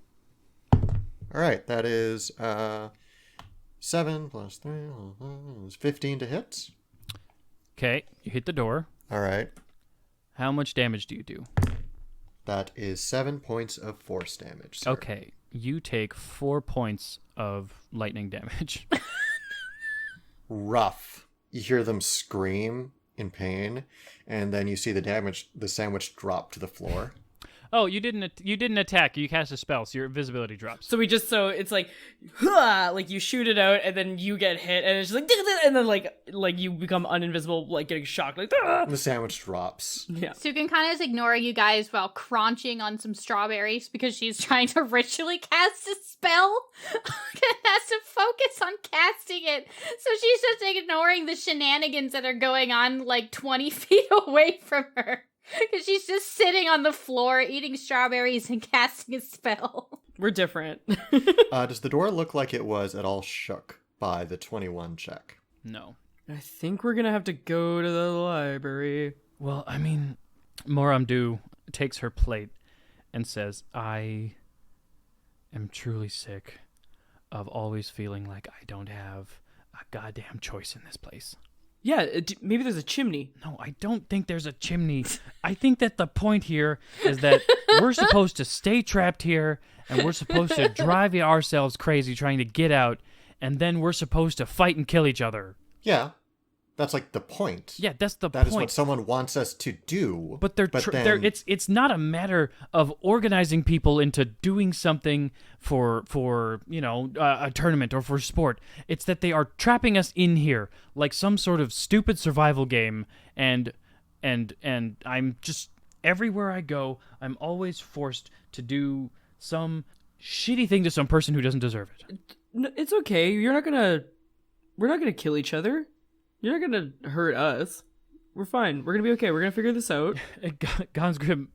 All right, that is 7 plus 3 is 15 to hit. Okay, you hit the door. All right, How much damage do you do? that is 7 points of force damage. Sir. Okay, you take 4 points of lightning damage. Rough. You hear them scream in pain, and then you see the sandwich drop to the floor. Oh, you didn't attack. You cast a spell, so your invisibility drops. So it's like, huh, like you shoot it out, and then you get hit, and it's just like, and then like you become uninvisible, like getting shocked, like, ah! The sandwich drops. Yeah. Cukunkana is ignoring you guys while crunching on some strawberries because she's trying to ritually cast a spell. Has to focus on casting it. So she's just ignoring the shenanigans that are going on like 20 feet away from her. Because she's just sitting on the floor eating strawberries and casting a spell. We're different. Does the door look like it was at all shook by the 21 check? No. I think we're gonna have to go to the library. Well, I mean, Moramdu takes her plate and says, I am truly sick of always feeling like I don't have a goddamn choice in this place. Yeah, maybe there's a chimney. No, I don't think there's a chimney. I think that the point here is that we're supposed to stay trapped here, and we're supposed to drive ourselves crazy trying to get out, and then we're supposed to fight and kill each other. Yeah, that's like the point. Yeah, that's the That point. is what someone wants us to do. But they're it's not a matter of organizing people into doing something for a tournament or for sport. It's that they are trapping us in here like some sort of stupid survival game, and I'm just everywhere I go, I'm always forced to do some shitty thing to some person who doesn't deserve it. No, it's okay. You're not gonna We're not gonna kill each other. You're not gonna hurt us. We're fine. We're gonna be okay. We're gonna figure this out. Gonsgrim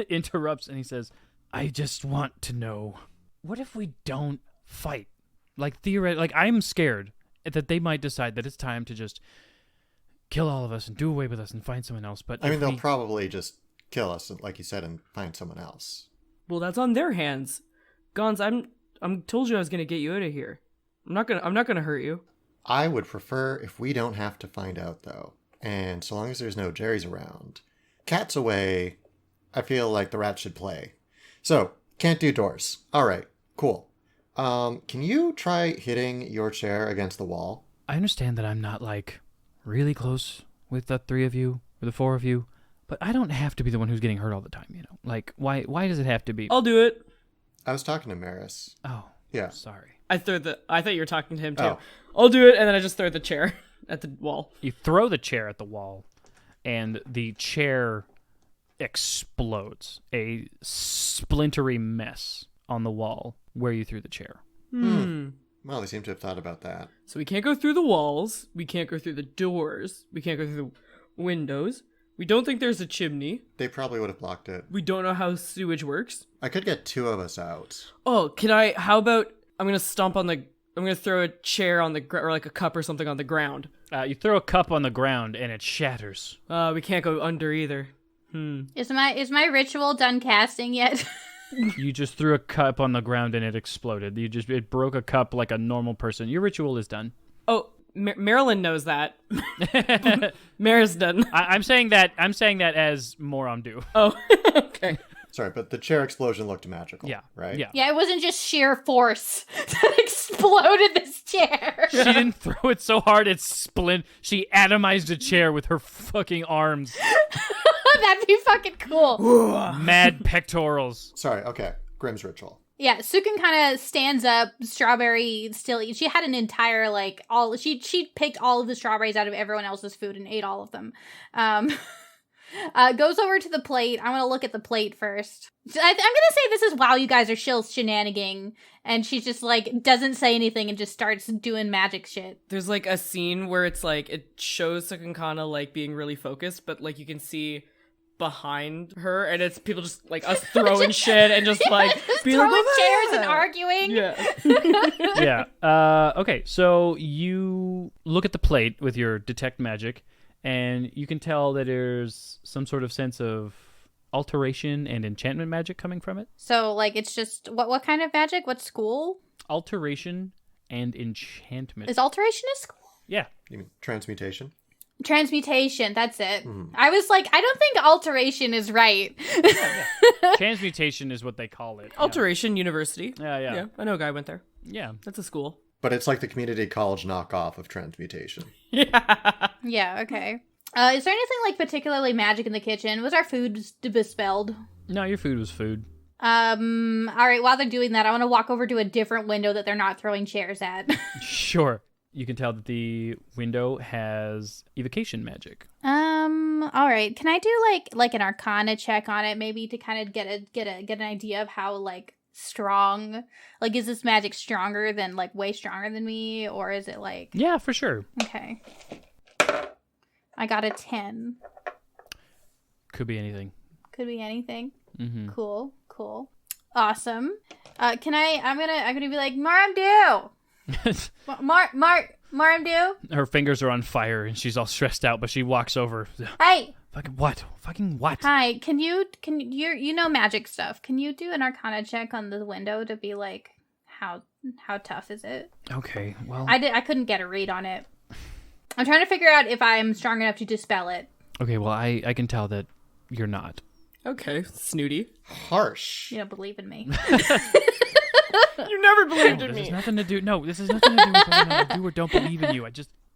interrupts and he says, I just want to know, what if we don't fight? Like, theoretically, like, I'm scared that they might decide that it's time to just kill all of us and do away with us and find someone else. But I mean, they'll probably just kill us, like you said, and find someone else. Well, that's on their hands. Gons, I'm told you I was gonna get you out of here. I'm not gonna hurt you. I would prefer if we don't have to find out, though. And so long as there's no Jerry's around. Cat's away, I feel like the rat should play. So, can't do doors. All right, cool. Can you try hitting your chair against the wall? I understand that I'm not, like, really close with the three of you or the four of you, but I don't have to be the one who's getting hurt all the time, you know? Like, why does it have to be? I'll do it. I was talking to Meris. Oh, Yeah. sorry. I thought you were talking to him too. Oh. I'll do it, and then I just throw the chair at the wall. You throw the chair at the wall, and the chair explodes. A splintery mess on the wall where you threw the chair. Well, they seem to have thought about that. So we can't go through the walls. We can't go through the doors. We can't go through the windows. We don't think there's a chimney. They probably would have blocked it. We don't know how sewage works. I could get two of us out. Oh, how about I'm gonna throw a chair on the or like a cup or something on the ground. You throw a cup on the ground, and it shatters. We can't go under either. Is my ritual done casting yet? You just threw a cup on the ground, and it exploded. It broke a cup like a normal person. Your ritual is done. Oh, Marilyn knows that. Meris done. I'm saying that as moron do. Oh, okay. Sorry, but the chair explosion looked magical. Yeah. Right? Yeah. Yeah, it wasn't just sheer force that exploded this chair. She didn't throw it so hard it split. She atomized a chair with her fucking arms. That'd be fucking cool. Mad pectorals. Sorry, okay. Grimm's ritual. Yeah, Cukunkana stands up, strawberry still eats. She had an entire, like, she picked all of the strawberries out of everyone else's food and ate all of them. Goes over to the plate. I'm going to look at the plate first. I'm going to say this is while you guys are shenanigans, and she just, like, doesn't say anything and just starts doing magic shit. There's like a scene where it's like, it shows Cukunkana like being really focused, but like you can see behind her, and it's people just like us throwing shit and just like just being throwing like, "Oh, chairs and yeah." arguing. Yeah. Okay, so you look at the plate with your detect magic, and you can tell that there's some sort of sense of alteration and enchantment magic coming from it. So, like, it's just, what kind of magic? What school? Alteration and enchantment. Is alteration a school? Yeah. You mean transmutation? Transmutation, that's it. I was like, I don't think alteration is right. Transmutation is what they call it. Alteration University. Yeah, yeah. Yeah, I know a guy went there. Yeah. That's a school. But it's like the community college knockoff of transmutation. Yeah. Yeah, okay. Is there anything, like, particularly magic in the kitchen? Was our food bespelled? No, your food was food. All right, while they're doing that, I want to walk over to a different window that they're not throwing chairs at. Sure. You can tell that the window has evocation magic. All right. Can I do like an Arcana check on it, maybe to kind of get an idea of how, like, strong, like, is this magic stronger than, like, way stronger than me, or is it like? Yeah, for sure. Okay. I got a 10. Could be anything. Could be anything. Mm-hmm. Cool. Awesome. I'm gonna be like, Maramdu! Maramdu? Her fingers are on fire and she's all stressed out, but she walks over. Hey! Fucking what? Fucking what? Hi, can you know magic stuff. Can you do an Arcana check on the window to be like, how tough is it? Okay, well. I couldn't get a read on it. I'm trying to figure out if I'm strong enough to dispel it. Okay, well, I can tell that you're not. Okay, snooty. Harsh. You don't believe in me. You never believed in This me. has nothing to do. No, this has nothing to do with whether or not I do or don't believe in you.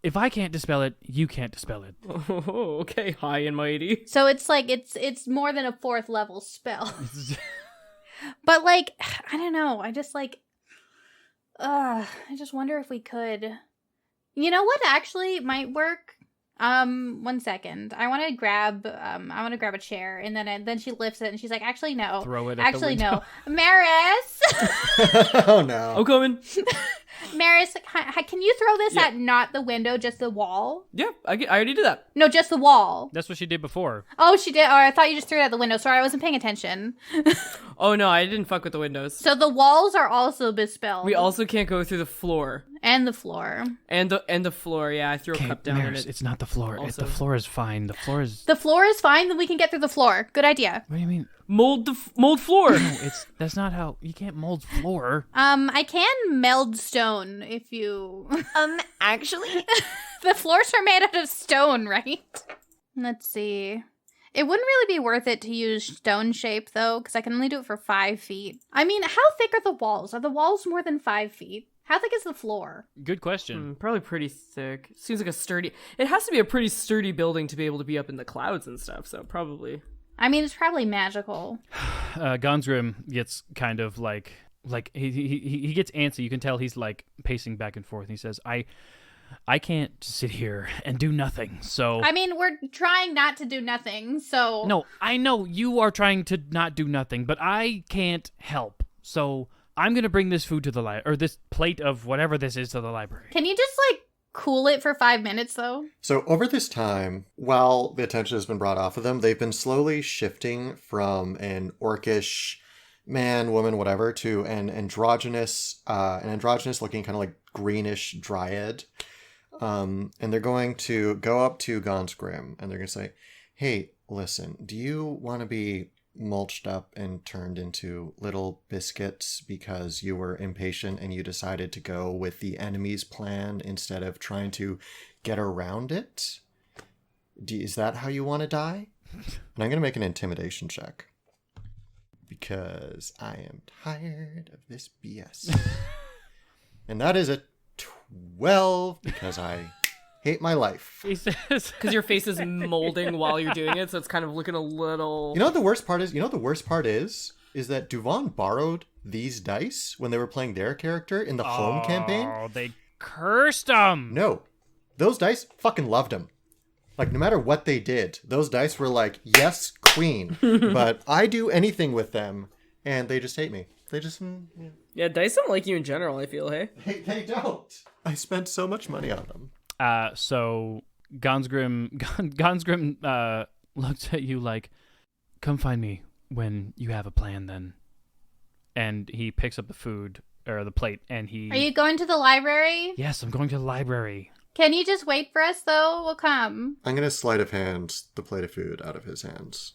If I can't dispel it, you can't dispel it. Oh, okay, high and mighty. So it's like it's more than a 4th level spell. But, like, I don't know. I just wonder if we could. You know what actually might work? 1 second. I want to grab a chair, and then she lifts it and she's like, actually no. Throw it at the window. No. Meris! Oh no. I'm coming. Maris, can you throw this at not the window, just the wall? Yeah, I already did that. No, just the wall. That's what she did before. Oh, she did. Oh, I thought you just threw it at the window. Sorry, I wasn't paying attention. Oh no, I didn't fuck with the windows. So the walls are also bespelled. We also can't go through the floor. And the floor. And the floor, yeah. I threw a cup down. Maris, it's not the floor. Also- The floor is fine. The floor is... The floor is fine, then we can get through the floor. Good idea. What do you mean? Mold floor. No, that's not how... You can't mold floor. I can meld stone if you... Actually? The floors are made out of stone, right? Let's see. It wouldn't really be worth it to use stone shape, though, because I can only do it for 5 feet. I mean, how thick are the walls? Are the walls more than 5 feet? How thick is the floor? Good question. Probably pretty thick. Seems like a sturdy... It has to be a pretty sturdy building to be able to be up in the clouds and stuff, so probably... I mean, it's probably magical. Gonsgrim gets kind of like he gets antsy. You can tell he's like pacing back and forth. And he says, I can't sit here and do nothing. So I mean, we're trying not to do nothing, so... No, I know you are trying to not do nothing, but I can't help. So I'm going to bring this food to the library, or this plate of whatever this is to the library. Can you just, cool it for 5 minutes, though? So over this time, while the attention has been brought off of them, they've been slowly shifting from an orcish man, woman, whatever, to an androgynous looking kind of like greenish dryad. And they're going to go up to Gonsgrim and they're going to say, hey, listen, do you want to be mulched up and turned into little biscuits because you were impatient and you decided to go with the enemy's plan instead of trying to get around it? Is that how you want to die? And I'm going to make an intimidation check because I am tired of this BS. And that is a 12 because I hate my life. He says, Because your face is molding while you're doing it, so it's kind of looking a little... You know what the worst part is? Is that Duvon borrowed these dice when they were playing their character in the home campaign. Oh, they cursed him. No. Those dice fucking loved him. Like, no matter what they did, those dice were like, yes, queen. But I do anything with them, and they just hate me. They just... yeah. Yeah, dice don't like you in general, I feel, hey? They don't. I spent so much money on them. So Gonsgrim looks at you like, come find me when you have a plan then. And he picks up the food, or the plate, and he... Are you going to the library? Yes, I'm going to the library. Can you just wait for us, though? We'll come. I'm going to sleight of hand the plate of food out of his hands.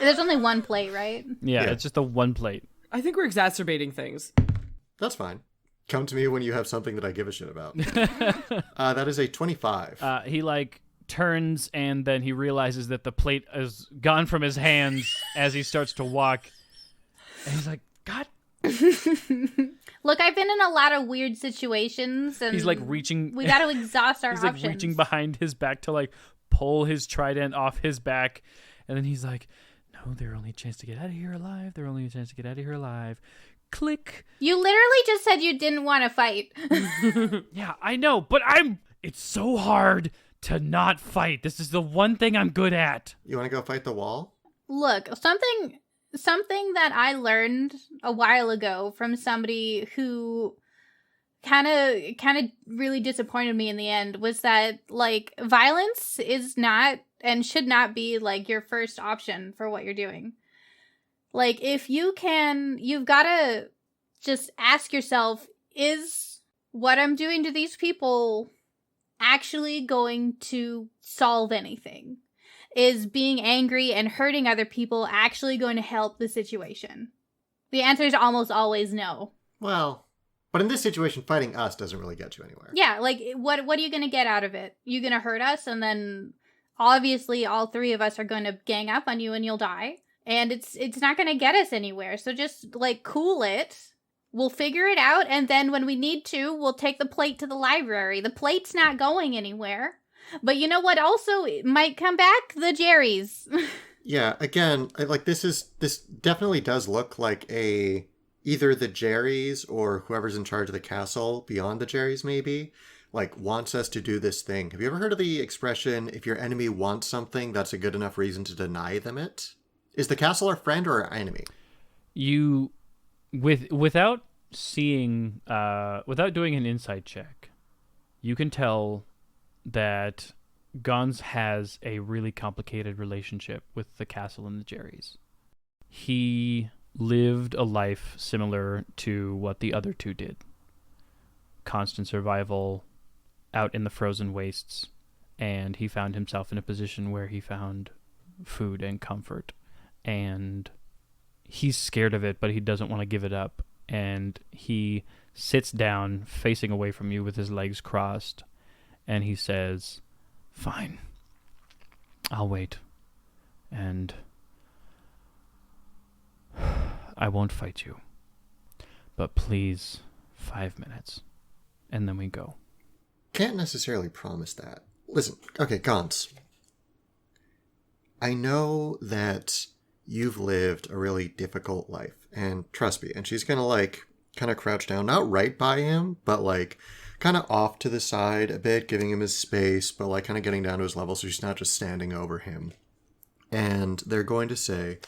There's only one plate, right? Yeah, Yeah. it's just a one plate. I think we're exacerbating things. That's fine. Come to me when you have something that I give a shit about. That is a 25. He turns and then he realizes that the plate is gone from his hands as he starts to walk. And he's like, God. Look, I've been in a lot of weird situations, and He's reaching. we got to exhaust our he's options. reaching behind his back to pull his trident off his back. And then he's like, no, they're only a chance to get out of here alive. They're only a chance to get out of here alive. Click. You literally just said you didn't want to fight. Yeah, I know, but it's so hard to not fight. This is the one thing I'm good at. You want to go fight the wall? Look, something that I learned a while ago from somebody who kind of really disappointed me in the end was that violence is not and should not be your first option for what you're doing. If you can, you've got to just ask yourself, is what I'm doing to these people actually going to solve anything? Is being angry and hurting other people actually going to help the situation? The answer is almost always no. Well, but in this situation, fighting us doesn't really get you anywhere. Yeah, what are you going to get out of it? You going to hurt us, and then obviously all three of us are going to gang up on you and you'll die. And it's not going to get us anywhere. So just, cool it. We'll figure it out. And then when we need to, we'll take the plate to the library. The plate's not going anywhere. But you know what also might come back? The Jerry's. Yeah, again, this definitely does look like either the Jerry's or whoever's in charge of the castle beyond the Jerry's maybe, wants us to do this thing. Have you ever heard of the expression, if your enemy wants something, that's a good enough reason to deny them it? Is the castle our friend or our enemy? You, without seeing, without doing an insight check, you can tell that Gons has a really complicated relationship with the castle and the Jerrys. He lived a life similar to what the other two did. Constant survival out in the frozen wastes, and he found himself in a position where he found food and comfort, and he's scared of it, but he doesn't want to give it up, and he sits down facing away from you with his legs crossed, and he says, "Fine, I'll wait, and I won't fight you, but please, 5 minutes, and then we go." Can't necessarily promise that. Listen, okay, Gons. I know that you've lived a really difficult life, and trust me, and she's gonna, like, kind of crouch down, not right by him, but, like, kind of off to the side a bit, giving him his space, but, like, kind of getting down to his level so she's not just standing over him. And they're going to say,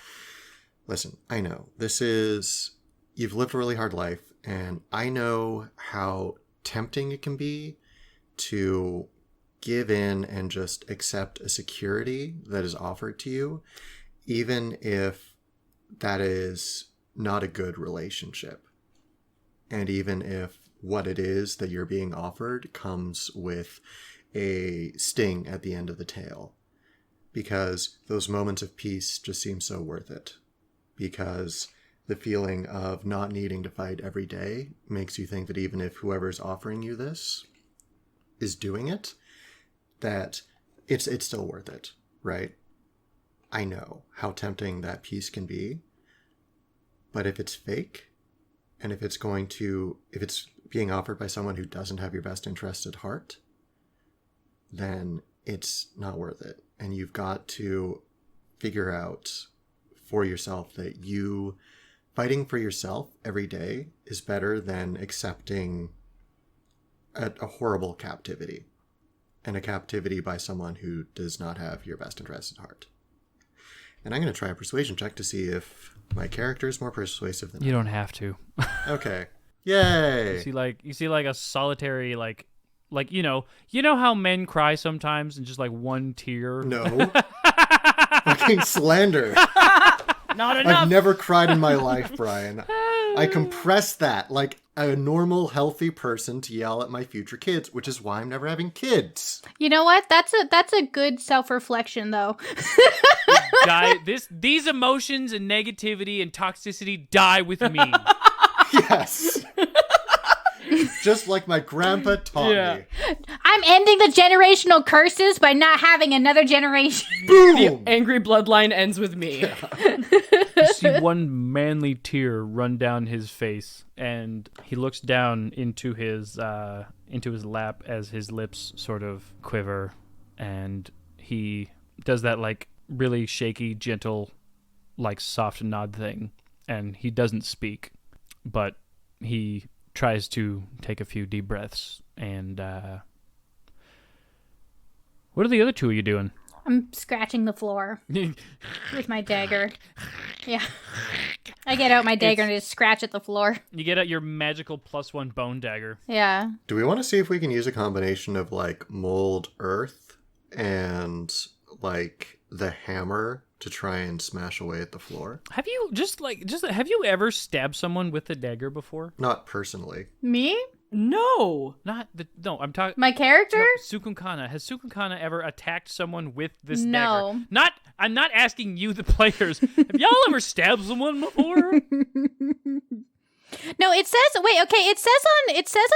listen, I know, you've lived a really hard life, and I know how tempting it can be to give in and just accept a security that is offered to you, even if that is not a good relationship. And even if what it is that you're being offered comes with a sting at the end of the tail. Because those moments of peace just seem so worth it. Because the feeling of not needing to fight every day makes you think that even if whoever's offering you this is doing it, that it's still worth it, right? I know how tempting that peace can be, but if it's fake, and if it's being offered by someone who doesn't have your best interest at heart, then it's not worth it. And you've got to figure out for yourself that fighting for yourself every day is better than accepting a horrible captivity, and a captivity by someone who does not have your best interest at heart. And I'm going to try a persuasion check to see if my character is more persuasive than You don't have to. Okay. Yay! You see like a solitary like you know how men cry sometimes and just like one tear. No. Fucking slander. Not enough. I've never cried in my life, Brian. I compress that like a normal, healthy person to yell at my future kids, which is why I'm never having kids. You know what? That's a good self-reflection, though. These emotions and negativity and toxicity die with me. Yes. Just like my grandpa taught me. I'm ending the generational curses by not having another generation. Boom! The angry bloodline ends with me. Yeah. You see one manly tear run down his face, and he looks down into his lap as his lips sort of quiver, and he does that like really shaky, gentle, like soft nod thing, and he doesn't speak, but he tries to take a few deep breaths. And what are the other two of you doing? I'm scratching the floor with my dagger. Yeah. I get out my dagger and just scratch at the floor. You get out your magical +1 bone dagger. Yeah. Do we want to see if we can use a combination of like mold earth and like the hammer to try and smash away at the floor? Have you have you ever stabbed someone with a dagger before? Not personally. Me? No. I'm talking. My character? Cukunkana. Has Cukunkana ever attacked someone with this No. dagger? I'm not asking you, the players. Have y'all ever stabbed someone before? No, it says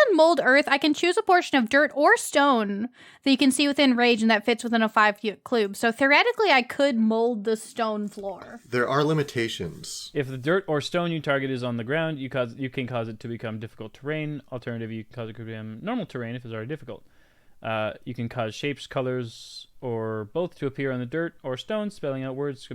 on mold earth I can choose a portion of dirt or stone that you can see within range and that fits within a 5-foot cube. So theoretically I could mold the stone floor. There are limitations. If the dirt or stone you target is on the ground, you can cause it to become difficult terrain. Alternatively, you can cause it to become normal terrain if it's already difficult. You can cause shapes, colors, or both to appear on the dirt or stone, spelling out words.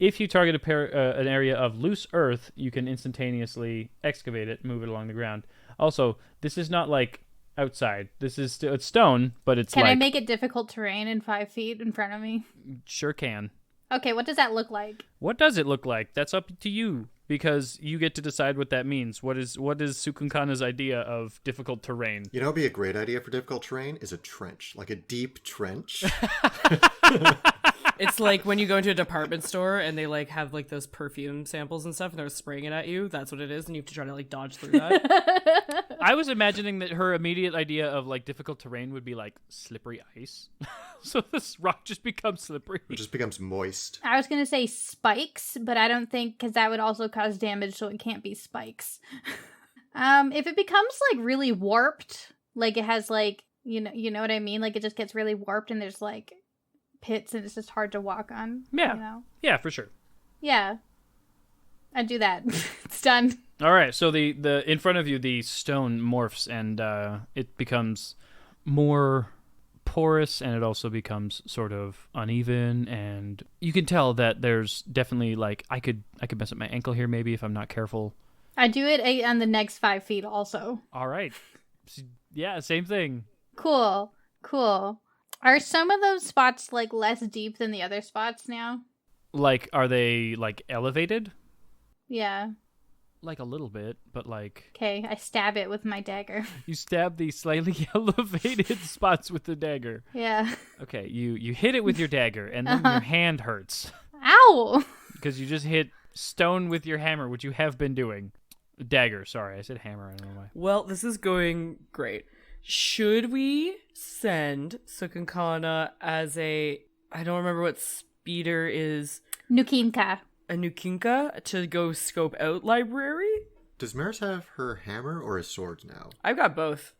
If you target an area of loose earth, you can instantaneously excavate it, move it along the ground. Also, this is not like outside. This is it's stone, but it's Can I make it difficult terrain in 5 feet in front of me? Sure can. Okay, what does that look like? What does it look like? That's up to you. because you get to decide what that means. What is Cukunkana's idea of difficult terrain? You know, what'd be a great idea for difficult terrain is a trench, like a deep trench. It's like when you go into a department store and they like have like those perfume samples and stuff and they're spraying it at you. That's what it is, and you have to try to like dodge through that. I was imagining that her immediate idea of like difficult terrain would be like slippery ice. So this rock just becomes slippery. It just becomes moist. I was gonna say spikes, but I don't think, because that would also cause damage, so it can't be spikes. If it becomes like really warped, like it has like you know what I mean, like it just gets really warped and there's like pits and it's just hard to walk on. Yeah, you know? Yeah, for sure. Yeah, I'd do that. It's done. All right, so the in front of you, the stone morphs and it becomes more porous, and it also becomes sort of uneven, and you can tell that there's definitely like I could mess up my ankle here maybe if I'm not careful. I do it on the next 5 feet also. All right, yeah, same thing. Cool. Are some of those spots like less deep than the other spots now? Like, are they like elevated? Yeah. Like a little bit, but like... Okay, I stab it with my dagger. You stab the slightly elevated spots with the dagger. Yeah. Okay, you hit it with your dagger, and then your hand hurts. Ow! Because you just hit stone with your hammer, which you have been doing. Dagger, sorry, I said hammer, I don't know why. Well, this is going great. Should we send Cukunkana as I don't remember what speeder is. Nukinka. A Nukinka to go scope out library? Does Meris have her hammer or his sword now? I've got both.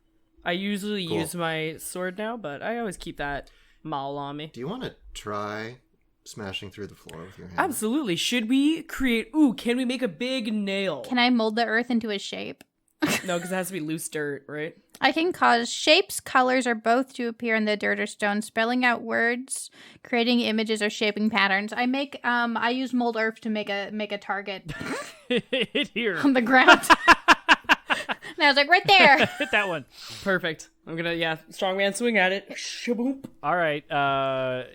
I usually Cool. use my sword now, but I always keep that maul on me. Do you want to try smashing through the floor with your hammer? Absolutely. Should we create... can we make a big nail? Can I mold the earth into a shape? No, because it has to be loose dirt, right? I can cause shapes, colors, or both to appear in the dirt or stone, spelling out words, creating images, or shaping patterns. I use mold earth to make a target Hit here. on the ground. And I was like, right there. Hit that one. Perfect. I'm gonna, strongman swing at it. Shaboom. All right,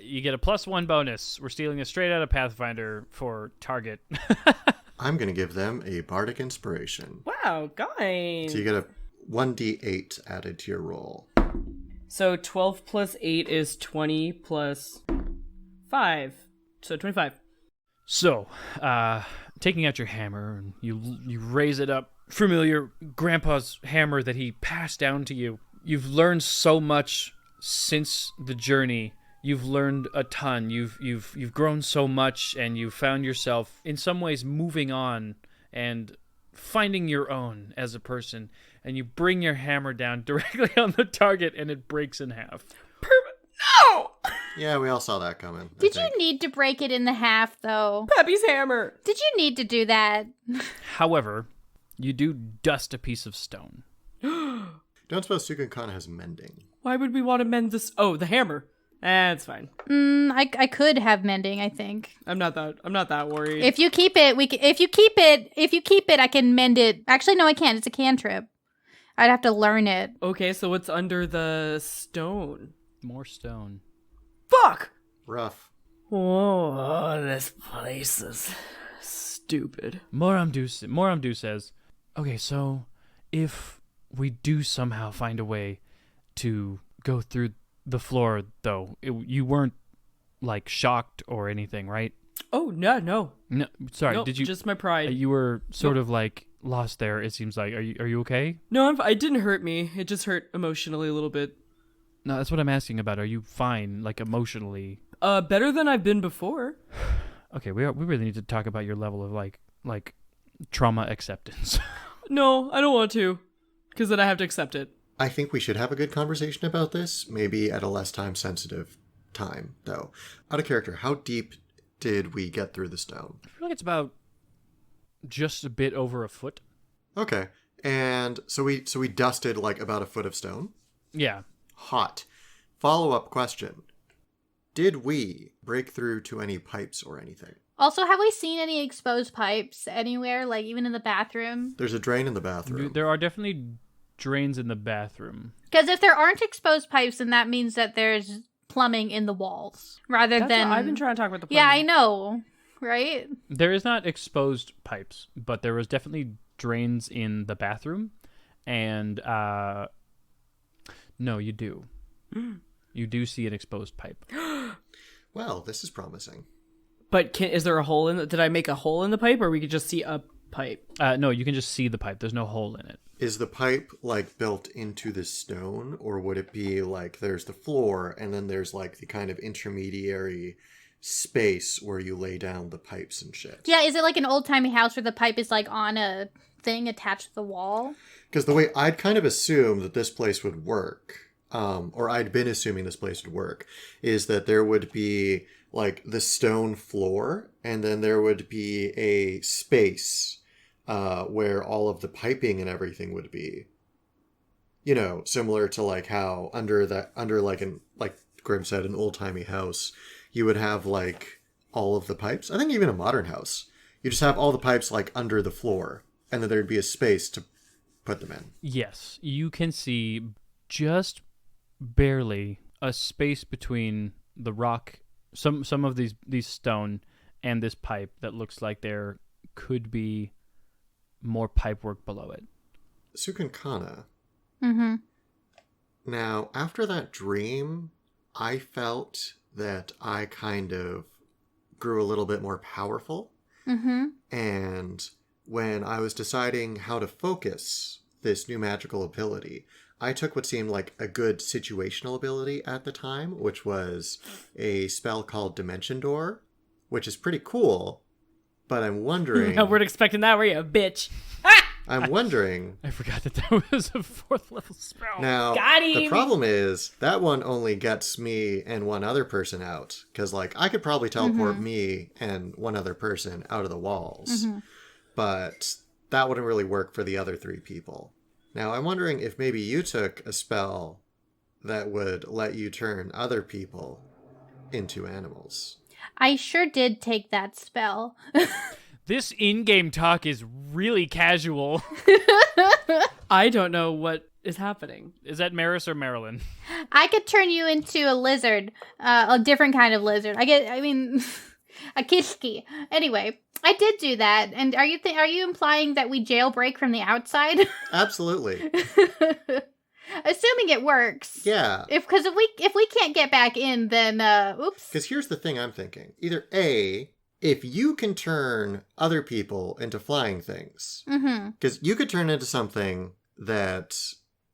you get a +1 bonus. We're stealing it straight out of Pathfinder for target. I'm going to give them a bardic inspiration. Wow, guys. So you get a 1d8 added to your roll. So 12 plus 8 is 20 plus 5. So 25. So, taking out your hammer, and you raise it up, familiar grandpa's hammer that he passed down to you. You've learned so much since the journey. You've learned a ton. You've grown so much, and you've found yourself in some ways moving on and finding your own as a person. And you bring your hammer down directly on the target, and it breaks in half. No! Yeah, we all saw that coming. Did you need to break it in the half, though? Peppy's hammer. Did you need to do that? However, you do dust a piece of stone. Don't suppose Cukunkana has mending. Why would we want to mend this? Oh, the hammer. It's fine. I could have mending, I think. I'm not that worried. If you keep it, if you keep it, I can mend it. Actually, no, I can't. It's a cantrip. I'd have to learn it. Okay, so what's under the stone? More stone. Fuck! Rough. Oh, this place is stupid. Moramdu says, okay, so if we do somehow find a way to go through the floor, though, you weren't, like, shocked or anything, right? Oh, no. No, sorry, Nope, did you... just my pride. You were sort of, like, lost there, it seems like. Are you okay? No, it didn't hurt me. It just hurt emotionally a little bit. No, that's what I'm asking about. Are you fine, like, emotionally? Better than I've been before. Okay, we really need to talk about your level of, like trauma acceptance. No, I don't want to, because then I have to accept it. I think we should have a good conversation about this, maybe at a less time-sensitive time, though. Out of character, how deep did we get through the stone? I feel like it's about just a bit over a foot. Okay, and so we dusted like about a foot of stone? Yeah. Hot. Follow-up question. Did we break through to any pipes or anything? Also, have we seen any exposed pipes anywhere, like even in the bathroom? There's a drain in the bathroom. There are definitely drains in the bathroom. Because if there aren't exposed pipes, then that means that there's plumbing in the walls, rather than... I've been trying to talk about the plumbing. Yeah, I know. right? There is not exposed pipes, but there was definitely drains in the bathroom. And, no, you do. You do see an exposed pipe. Well, this is promising. But is there a hole in it? Did I make a hole in the pipe, or we could just see a pipe? No, you can just see the pipe. There's no hole in it. Is the pipe like built into the stone, or would it be like there's the floor and then there's like the kind of intermediary space where you lay down the pipes and shit? Yeah, is it like an old-timey house where the pipe is like on a thing attached to the wall? Because the way I'd kind of assume that this place would work, or I'd been assuming this place would work, is that there would be like the stone floor and then there would be a space where all of the piping and everything would be, you know, similar to like how under like Grim said, an old timey house, you would have like all of the pipes. I think even a modern house, you just have all the pipes like under the floor, and then there'd be a space to put them in. Yes, you can see just barely a space between the rock, some of these stone, and this pipe that looks like there could be more pipe work below it. Cukunkana. Mm-hmm. Now, after that dream, I felt that I kind of grew a little bit more powerful. Mm-hmm. And when I was deciding how to focus this new magical ability, I took what seemed like a good situational ability at the time, which was a spell called Dimension Door, which is pretty cool. But I'm wondering... I weren't expecting that, were you, bitch? I'm wondering... I forgot that was a 4th level spell. Now, Got the him! problem is, that one only gets me and one other person out. Because, like, I could probably teleport me and one other person out of the walls. But that wouldn't really work for the other 3 people. Now, I'm wondering if maybe you took a spell that would let you turn other people into animals. I sure did take that spell. This in-game talk is really casual. I don't know what is happening. Is that Meris or Marilyn? I could turn you into a lizard, a different kind of lizard. A kishki. Anyway, I did do that. And are you implying that we jailbreak from the outside? Absolutely. Assuming it works. Yeah. If we can't get back in, then oops. Because here's the thing I'm thinking. Either A, if you can turn other people into flying things, because you could turn into something that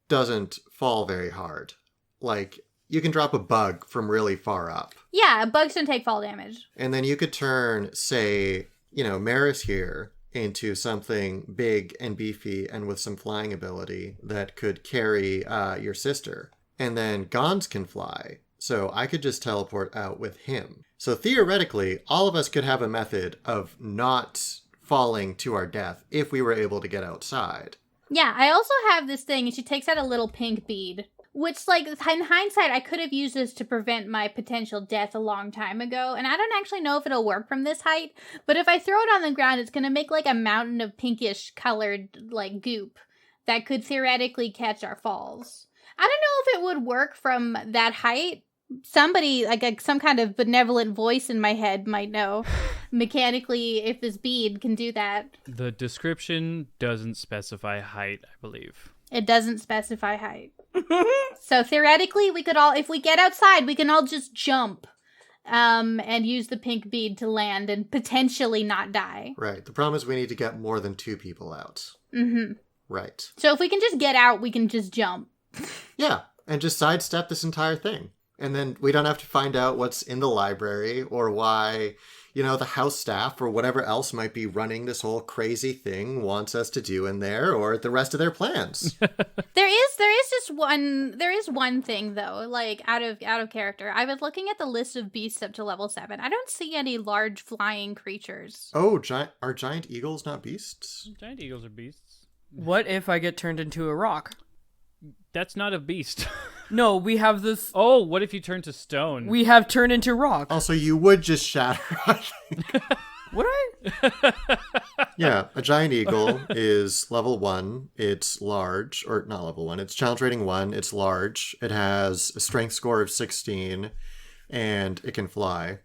doesn't fall very hard. Like, you can drop a bug from really far up. Yeah, bugs don't take fall damage. And then you could turn, say, Meris here into something big and beefy and with some flying ability that could carry your sister. And then Gons can fly, so I could just teleport out with him. So theoretically, all of us could have a method of not falling to our death if we were able to get outside. Yeah, I also have this thing, and she takes out a little pink bead. Which, like, in hindsight, I could have used this to prevent my potential death a long time ago. And I don't actually know if it'll work from this height. But if I throw it on the ground, it's going to make, like, a mountain of pinkish colored, like, goop that could theoretically catch our falls. I don't know if it would work from that height. Somebody, like, some kind of benevolent voice in my head might know mechanically if this bead can do that. The description doesn't specify height, I believe. It doesn't specify height. So theoretically, we could all, if we get outside, we can all just jump and use the pink bead to land and potentially not die. Right. The problem is we need to get more than 2 people out. Mm-hmm. Right. So if we can just get out, we can just jump. Yeah, and just sidestep this entire thing. And then we don't have to find out what's in the library or why, the house staff or whatever else might be running this whole crazy thing wants us to do in there, or the rest of their plans. There is one thing though, like out of character. I was looking at the list of beasts up to level 7. I don't see any large flying creatures. Oh, are giant eagles not beasts? Giant eagles are beasts. What if I get turned into a rock? That's not a beast. No, we have this... Oh, what if you turn to stone? We have turned into rock. Also, you would just shatter, I think. Would I? Yeah, a giant eagle is level 1. It's large, or not level 1. It's challenge rating 1. It's large. It has a strength score of 16, and it can fly.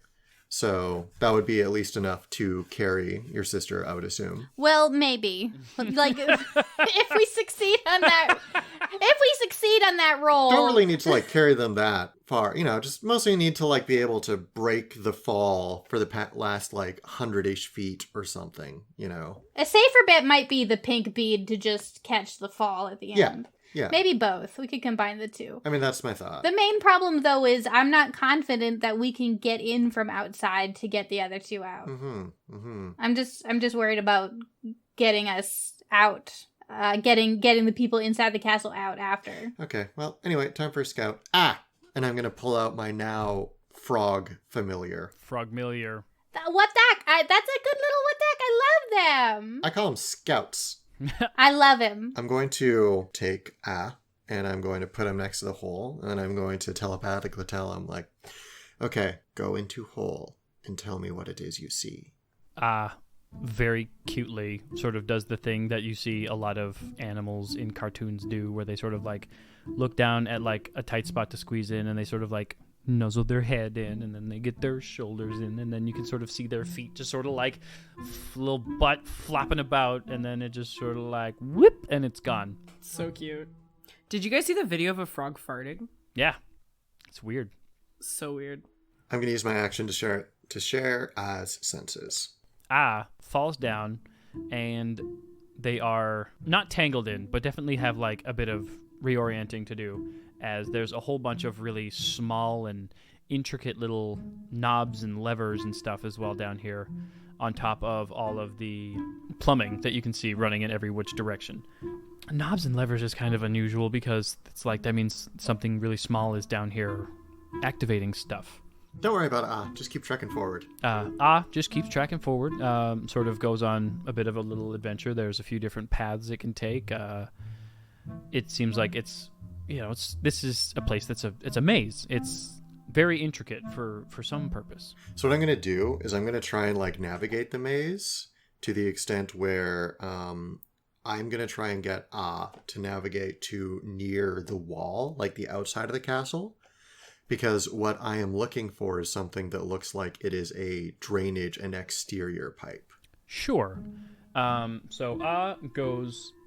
So that would be at least enough to carry your sister, I would assume. Well, maybe. Like, if we succeed on that roll. Don't really need to like carry them that far, just mostly need to like be able to break the fall for the last like 100-ish feet or something, A safer bet might be the pink bead to just catch the fall at the end. Yeah. Maybe both. We could combine the two. I mean, that's my thought. The main problem, though, is I'm not confident that we can get in from outside to get the other two out. I'm just worried about getting us out, getting the people inside the castle out after. Okay. Well, anyway, time for a scout. And I'm gonna pull out my now frog familiar. Frogmiliar. That's a good little Watak. I love them. I call them scouts. I love him. I'm going to take and I'm going to put him next to the hole, and I'm going to telepathically tell him, like, okay, go into hole and tell me what it is you see. Very cutely sort of does the thing that you see a lot of animals in cartoons do, where they sort of like look down at like a tight spot to squeeze in, and they sort of like nuzzle their head in, and then they get their shoulders in, and then you can sort of see their feet just sort of like little butt flopping about, and then it just sort of like whoop, and it's gone. So cute. Did you guys see the video of a frog farting? Yeah, it's weird. So weird. I'm going to use my action to share as senses. Falls down, and they are not tangled in, but definitely have like a bit of reorienting to do, as there's a whole bunch of really small and intricate little knobs and levers and stuff as well down here, on top of all of the plumbing that you can see running in every which direction. Knobs and levers is kind of unusual because it's like that means something really small is down here activating stuff. Don't worry about it. Just keep trekking forward. Just keeps tracking forward. Sort of goes on a bit of a little adventure. There's a few different paths it can take. It seems like this is a place it's a maze. It's very intricate for some purpose. So what I'm going to do is I'm going to try and like navigate the maze to the extent where I'm going to try and get to navigate to near the wall, like the outside of the castle. Because what I am looking for is something that looks like it is a drainage and exterior pipe. Sure. So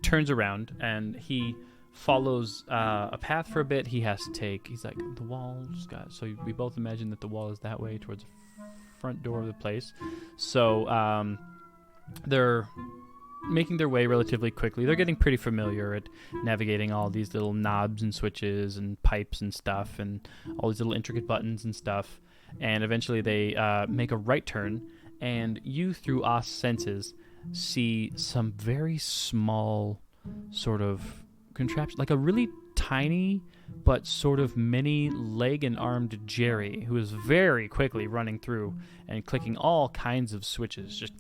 turns around, and he follows a path for a bit. He's like, the wall's got... So we both imagine that the wall is that way towards the front door of the place. So they're making their way relatively quickly. They're getting pretty familiar at navigating all these little knobs and switches and pipes and stuff, and all these little intricate buttons and stuff. And eventually they make a right turn, and you, through senses, see some very small sort of contraption, like a really tiny but sort of mini leg and armed Jerry, who is very quickly running through and clicking all kinds of switches, just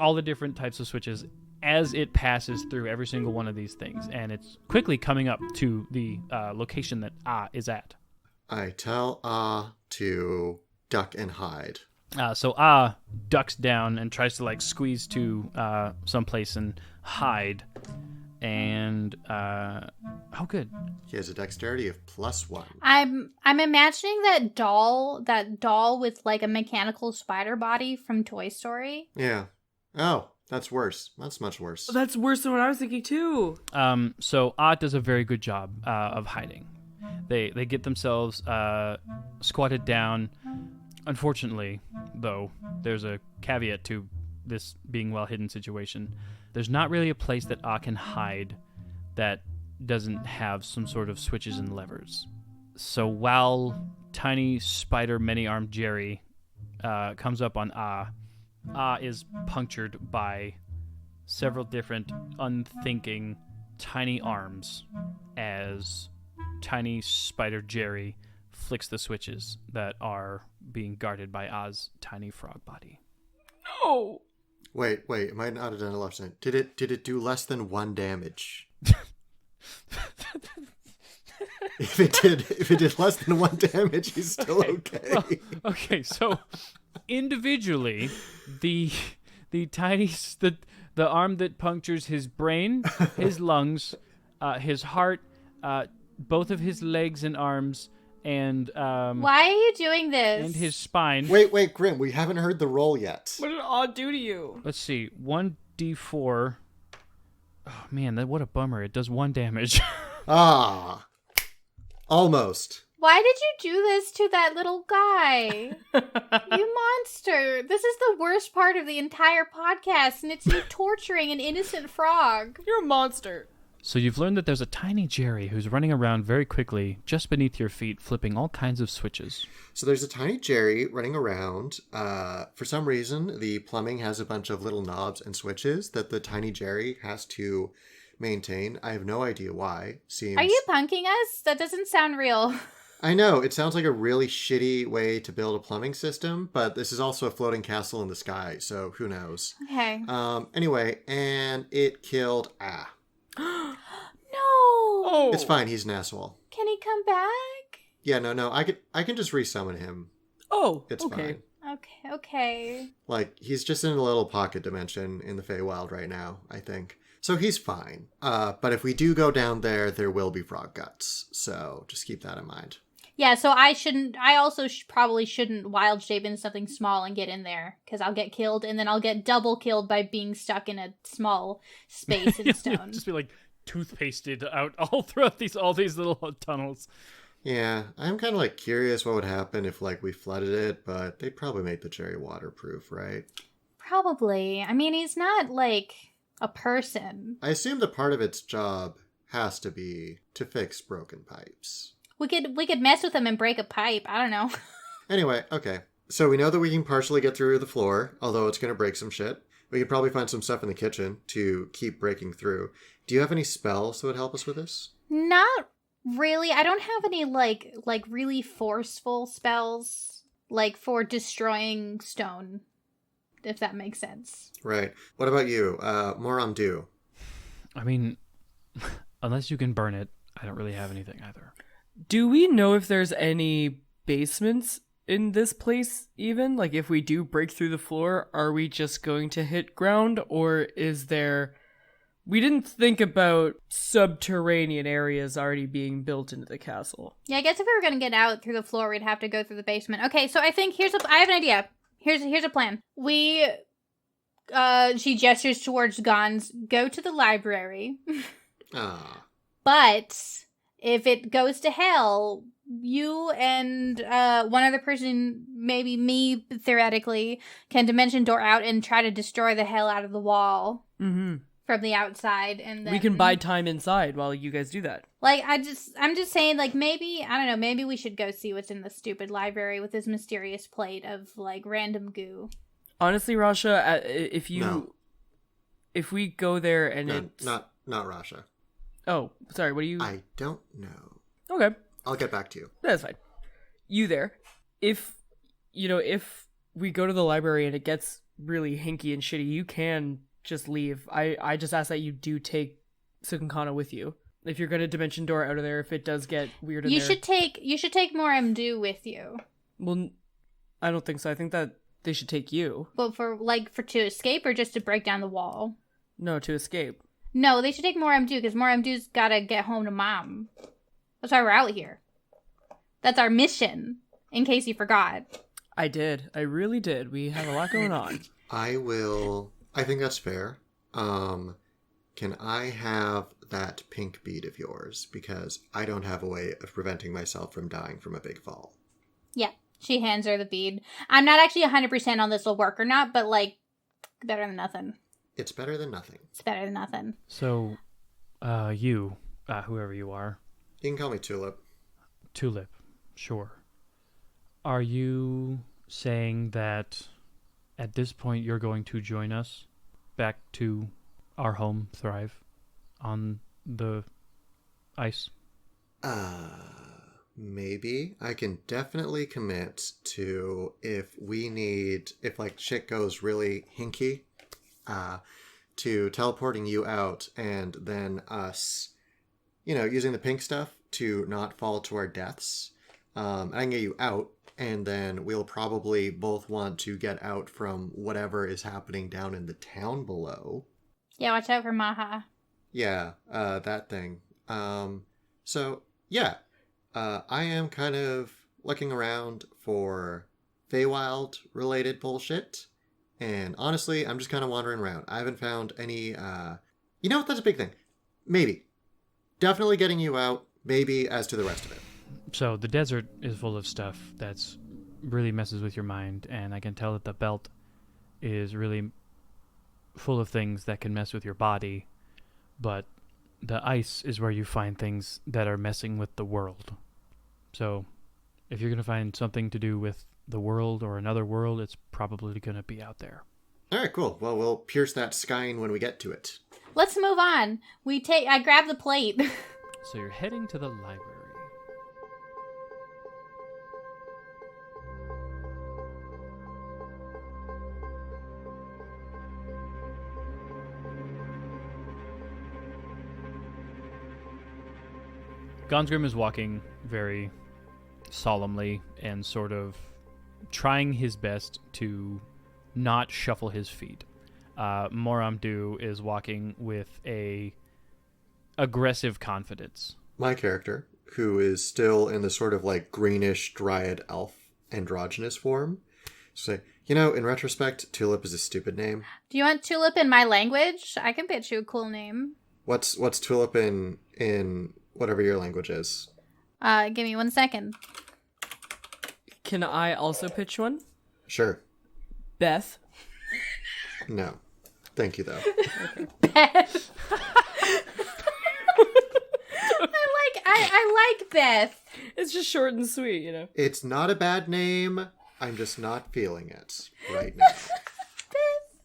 all the different types of switches as it passes through every single one of these things, and it's quickly coming up to the location that is at. I tell to duck and hide. So ducks down and tries to like squeeze to someplace and hide, and good. He has a dexterity of +1. I'm imagining that doll with like a mechanical spider body from Toy Story. Yeah. Oh, that's worse. That's much worse. That's worse than what I was thinking too. So does a very good job of hiding. They get themselves squatted down. Unfortunately, though, there's a caveat to this being well-hidden situation. There's not really a place that can hide that doesn't have some sort of switches and levers. So while tiny spider many-armed Jerry comes up on is punctured by several different unthinking tiny arms as tiny spider Jerry flicks the switches that are being guarded by Oz's tiny frog body. No! Wait, it might not have done 11%. Did it do less than 1 damage? If it did less than 1 damage, he's still okay. Well, okay, so individually, the arm that punctures his brain, his lungs, his heart, both of his legs and arms, and Why are you doing this? and his spine. Wait, Grim, we haven't heard the roll yet. What did Odd do to you? Let's see, 1d4. Oh man, what a bummer! It does 1 damage. Ah. Almost. Why did you do this to that little guy? You monster. This is the worst part of the entire podcast, and it's you torturing an innocent frog. You're a monster. So you've learned that there's a tiny Jerry who's running around very quickly, just beneath your feet, flipping all kinds of switches. So there's a tiny Jerry running around. For some reason, the plumbing has a bunch of little knobs and switches that the tiny Jerry has to maintain. I have no idea why. Are you punking us? That doesn't sound real. I know, it sounds like a really shitty way to build a plumbing system, but this is also a floating castle in the sky, so who knows. Okay. Anyway, and it killed No! Oh. It's fine, he's an asshole. Can he come back? Yeah, no, I can just resummon him. Oh, It's okay. fine. Okay. Like, he's just in a little pocket dimension in the Feywild right now, I think. So he's fine. But if we do go down there, there will be frog guts. So just keep that in mind. Yeah, so I also probably shouldn't wild shape into something small and get in there, because I'll get killed, and then I'll get double killed by being stuck in a small space in stone. Just be like toothpasted out all throughout all these little tunnels. Yeah, I'm kind of like curious what would happen if like we flooded it, but they'd probably make the cherry waterproof, right? Probably. I mean, he's not like a person. I assume that part of its job has to be to fix broken pipes. We could mess with him and break a pipe. I don't know. Anyway, okay. So we know that we can partially get through the floor, although it's going to break some shit. We could probably find some stuff in the kitchen to keep breaking through. Do you have any spells that would help us with this? Not really. I don't have any like really forceful spells like for destroying stone, if that makes sense. Right. What about you? More on do. I mean, unless you can burn it, I don't really have anything either. Do we know if there's any basements in this place even? Like, if we do break through the floor, are we just going to hit ground, or is there... We didn't think about subterranean areas already being built into the castle. Yeah, I guess if we were going to get out through the floor, we'd have to go through the basement. Okay, so I think I have an idea. Here's a plan. We, she gestures towards Gons, go to the library. Ah. But if it goes to hell, you and one other person, maybe me, theoretically, can dimension door out and try to destroy the hell out of the wall. Mm-hmm. From the outside, and then We can buy time inside while you guys do that. like I'm just saying, like, maybe, I don't know, maybe we should go see what's in the stupid library with this mysterious plate of like random goo. Honestly, Rasha, if we go there and No, it's... not Rasha. Oh, sorry, what do you... I don't know. Okay. I'll get back to you. That's fine. You there. If we go to the library and it gets really hinky and shitty, you can just leave. I just ask that you do take Cukunkana with you. If you're going to dimension door out of there, if it does get weird in there. You should take more MDU with you. Well, I don't think so. I think that they should take you. But for to escape or just to break down the wall? No, to escape. No, they should take more MDU because more MDU's gotta get home to mom. That's why we're out here. That's our mission, in case you forgot. I did. I really did. We have a lot going on. I think that's fair. Can I have that pink bead of yours? Because I don't have a way of preventing myself from dying from a big fall. Yeah, she hands her the bead. I'm not actually 100% on this will work or not, but like, better than nothing. It's better than nothing. It's better than nothing. So, whoever you are. You can call me Tulip. Tulip, sure. Are you saying that at this point you're going to join us back to our home, Thrive, on the ice? Maybe. I can definitely commit to if like shit goes really hinky, to teleporting you out and then us, using the pink stuff to not fall to our deaths. I can get you out, and then we'll probably both want to get out from whatever is happening down in the town below. Yeah, watch out for Maha. Yeah, that thing. So, yeah. I am kind of looking around for Feywild related bullshit. And honestly, I'm just kind of wandering around. I haven't found any, you know what? That's a big thing. Maybe. Definitely getting you out. Maybe as to the rest of it. So the desert is full of stuff that's really messes with your mind, and I can tell that the belt is really full of things that can mess with your body, but the ice is where you find things that are messing with the world. So if you're going to find something to do with the world or another world, it's probably going to be out there. All right, cool. Well, we'll pierce that skying when we get to it. Let's move on. I grab the plate. So you're heading to the library. Gonsgrim is walking very solemnly and sort of trying his best to not shuffle his feet. Moramdu is walking with a aggressive confidence. My character, who is still in the sort of like greenish dryad elf androgynous form, say, in retrospect, Tulip is a stupid name. Do you want Tulip in my language? I can pitch you a cool name. What's Tulip in whatever your language is? Give me 1 second. Can I also pitch one? Sure. Beth. No. Thank you, though. Beth. I like Beth. It's just short and sweet, It's not a bad name. I'm just not feeling it right now.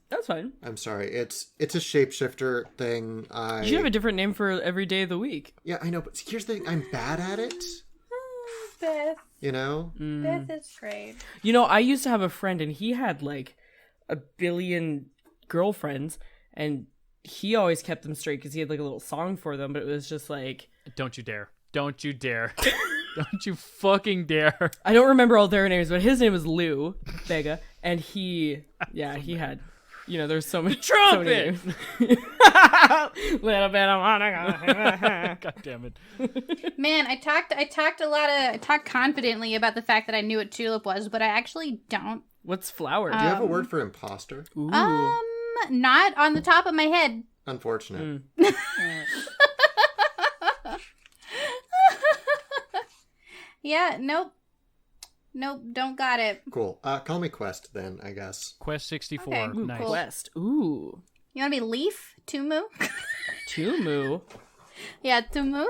That's fine. I'm sorry. It's a shapeshifter thing. You should have a different name for every day of the week. Yeah, I know, but here's the thing. I'm bad at it. Beth. Mm. Beth is great. I used to have a friend, and he had like a billion girlfriends, and he always kept them straight because he had like a little song for them, but it was just like... Don't you dare. Don't you dare. Don't you fucking dare. I don't remember all their names, but his name was Lou Vega, and he had... there's so many Trumpet! So many little bit of God damn it. Man, I talked confidently about the fact that I knew what Tulip was, but I actually don't. What's flower? Do you have a word for imposter? Ooh. Not on the top of my head. Unfortunate. Yeah, nope, don't got it. Cool. Call me Quest then, I guess. Quest 64. Okay. Ooh, Nice. cool. Quest. Ooh. You want to be Leaf? Tumu? Tumu. Yeah, Tumu.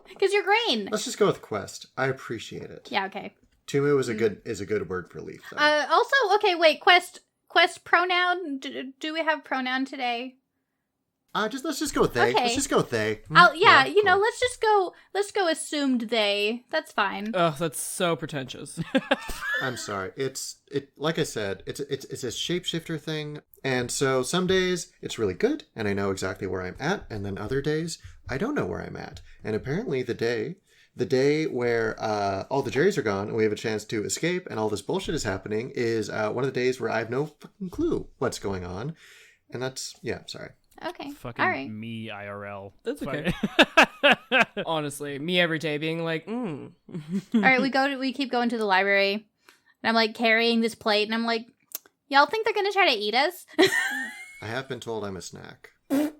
Because you're green. Let's just go with Quest. I appreciate it. Yeah, okay. Tumu is a good word for leaf, though. Also, okay, wait, Quest pronoun. Do we have pronoun today? Let's just go with they. Okay. Let's just go with they. Cool. let's go assumed they. That's fine. Oh, that's so pretentious. I'm sorry. Like I said, it's a shapeshifter thing. And so some days it's really good and I know exactly where I'm at, and then other days I don't know where I'm at. And apparently the day where all the Jerrys are gone and we have a chance to escape and all this bullshit is happening is one of the days where I have no fucking clue what's going on. And that's, sorry. Okay. Fucking All right. me IRL. That's okay. Honestly, me every day being like, All right, we keep going to the library. And I'm like carrying this plate and I'm like, y'all think they're gonna try to eat us? I have been told I'm a snack.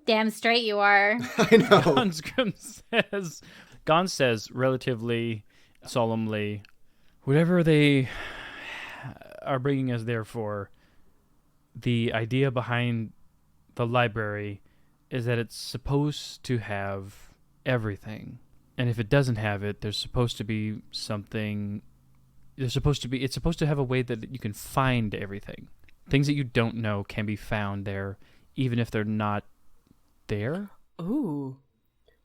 Damn straight you are. I know. Gon says relatively solemnly, whatever they are bringing us there for, the idea behind the library is that it's supposed to have everything. And if it doesn't have it, there's supposed to be something... it's supposed to have a way that you can find everything. Things that you don't know can be found there, even if they're not there. ooh.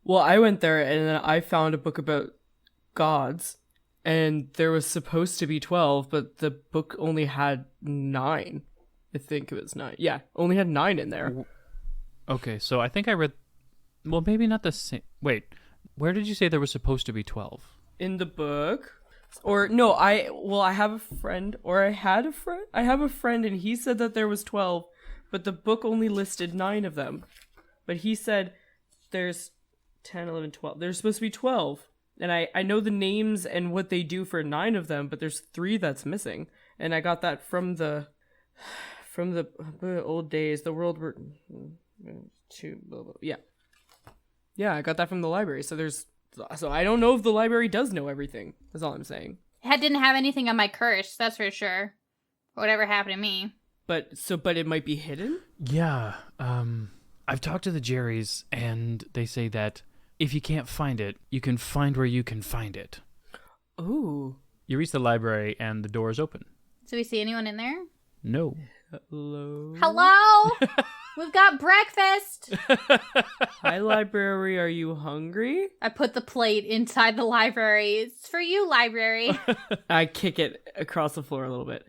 Well, I went there and then I found a book about gods, and there was supposed to be 12, but the book only had 9. I think it was 9. Yeah, only had 9 in there. Okay, so I think I read... well, maybe not the same... wait, where did you say there was supposed to be 12? In the book? Or, no, I have a friend, or I had a friend? I have a friend, and he said that there was 12, but the book only listed 9 of them. But he said there's 10, 11, 12. There's supposed to be 12. And I know the names and what they do for 9 of them, but there's 3 that's missing. And I got that from the old days, the world were 2, blah, blah, yeah. Yeah, I got that from the library. So I don't know if the library does know everything. That's all I'm saying. It didn't have anything on my curse, that's for sure. Whatever happened to me. But it might be hidden? Yeah. I've talked to the Jerrys, and they say that if you can't find it, you can find where you can find it. Ooh. You reach the library, and the door is open. Do we see anyone in there? No. Hello? Hello? We've got breakfast. Hi, library. Are you hungry? I put the plate inside the library. It's for you, library. I kick it across the floor a little bit.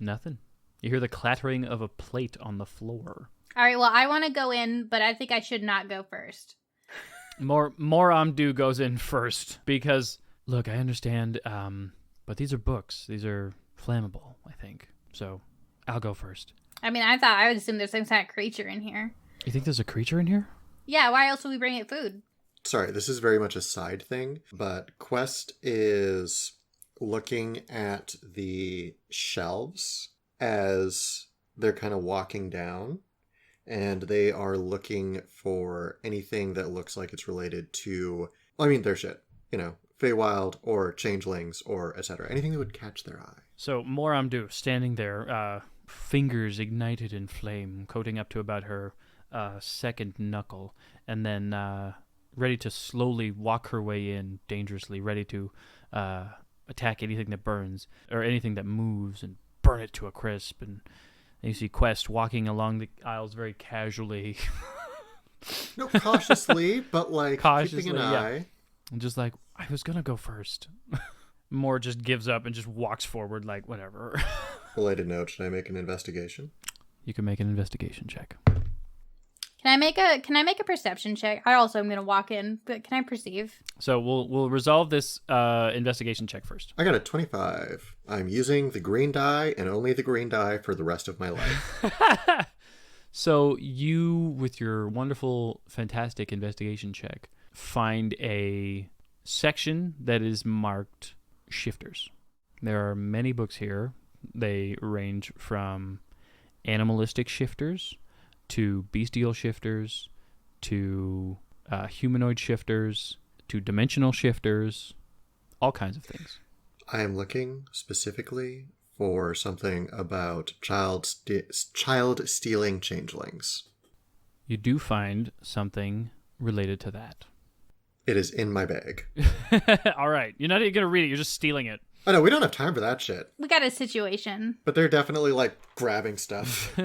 Nothing. You hear the clattering of a plate on the floor. All right, well, I want to go in, but I think I should not go first. More Amdu goes in first because, look, I understand, but these are books. These are flammable, I think. So I'll go first. I mean, I would assume there's some kind of creature in here. You think there's a creature in here? Yeah, why else would we bring it food? Sorry, this is very much a side thing, but Quest is looking at the shelves as they're kind of walking down, and they are looking for anything that looks like it's related to, I mean, their shit, Feywild or changelings or etc. Anything that would catch their eye. So more Amdu standing there, fingers ignited in flame, coating up to about her second knuckle, and then ready to slowly walk her way in, dangerously, ready to attack anything that burns or anything that moves and burn it to a crisp. And you see Quest walking along the aisles very casually. No, cautiously, but Cautiously, keeping an yeah. eye. And just like, I was gonna go first. More just gives up and just walks forward like, whatever. Related note, should I make an investigation? You can make an investigation check. Can I make a perception check? I also am going to walk in, but can I perceive? So we'll resolve this investigation check first. I got a 25. I'm using the green die and only the green die for the rest of my life. So you, with your wonderful, fantastic investigation check, find a section that is marked shifters. There are many books here. They range from animalistic shifters to bestial shifters to humanoid shifters to dimensional shifters, all kinds of things. I am looking specifically for something about child-stealing changelings. You do find something related to that. It is in my bag. All right. You're not even going to read it. You're just stealing it. Oh, no, we don't have time for that shit. We got a situation. But they're definitely, grabbing stuff.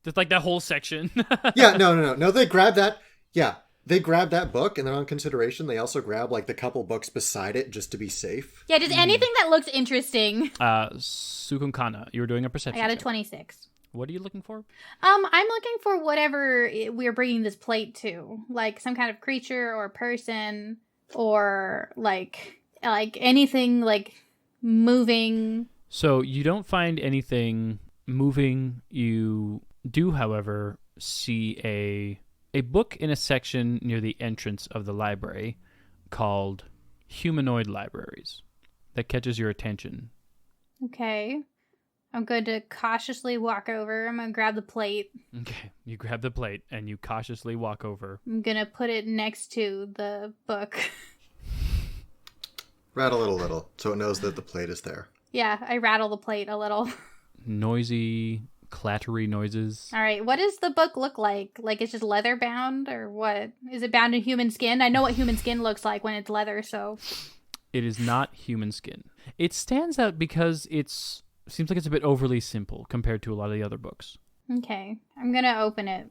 Just like that whole section. Yeah, no, they grab that. Yeah, they grab that book, and then on consideration, they also grab, the couple books beside it just to be safe. Yeah, just anything that looks interesting. Cukunkana, you were doing a I perception got a check. 26. What are you looking for? I'm looking for whatever we're bringing this plate to, like some kind of creature or person, or like anything moving. So you don't find anything moving. You do, however, see a book in a section near the entrance of the library called Humanoid Libraries that catches your attention. Okay. I'm going to cautiously walk over. I'm going to grab the plate. Okay, you grab the plate and you cautiously walk over. I'm going to put it next to the book. Rattle it a little, so it knows that the plate is there. Yeah, I rattle the plate a little. Noisy, clattery noises. All right, what does the book look like? Like it's just leather bound, or what? Is it bound in human skin? I know what human skin looks like when it's leather, so... It is not human skin. It stands out because seems like it's a bit overly simple compared to a lot of the other books. Okay, I'm going to open it.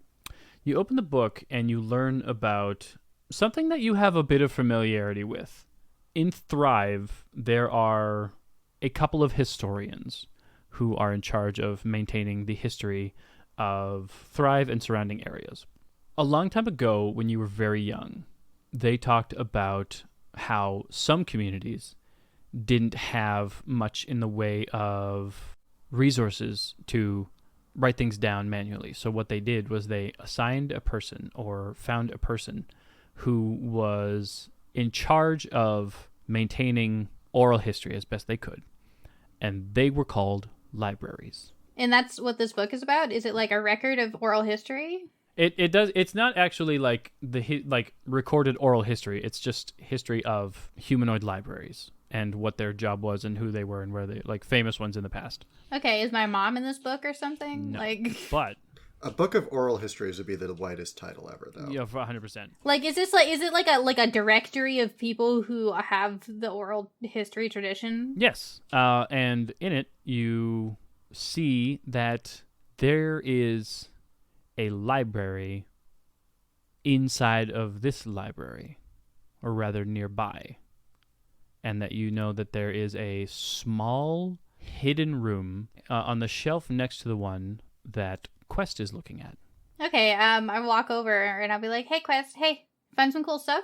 You open the book and you learn about something that you have a bit of familiarity with. In Thrive, there are a couple of historians who are in charge of maintaining the history of Thrive and surrounding areas. A long time ago, when you were very young, they talked about how some communities didn't have much in the way of resources to write things down manually. So what they did was they assigned a person or found a person who was in charge of maintaining oral history as best they could. And they were called libraries. And that's what this book is about? Is it like a record of oral history? It does. It's not actually like like recorded oral history. It's just history of humanoid libraries and what their job was and who they were and where they, like, famous ones in the past. Okay, is my mom in this book or something? No. Like, But A book of oral histories would be the widest title ever, though. yeah, for 100%. like, is it like a directory of people who have the oral history tradition? Yes. And in it, you see that there is a library inside of this library, or rather nearby. And that you know that there is a small hidden room on the shelf next to the one that Quest is looking at. Okay, I walk over and I'll be like, hey, Quest, hey, find some cool stuff?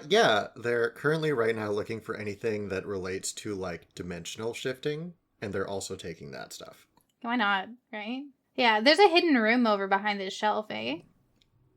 Yeah, they're currently right now looking for anything that relates to, like, dimensional shifting, and they're also taking that stuff. Why not, right? Yeah, there's a hidden room over behind this shelf, eh?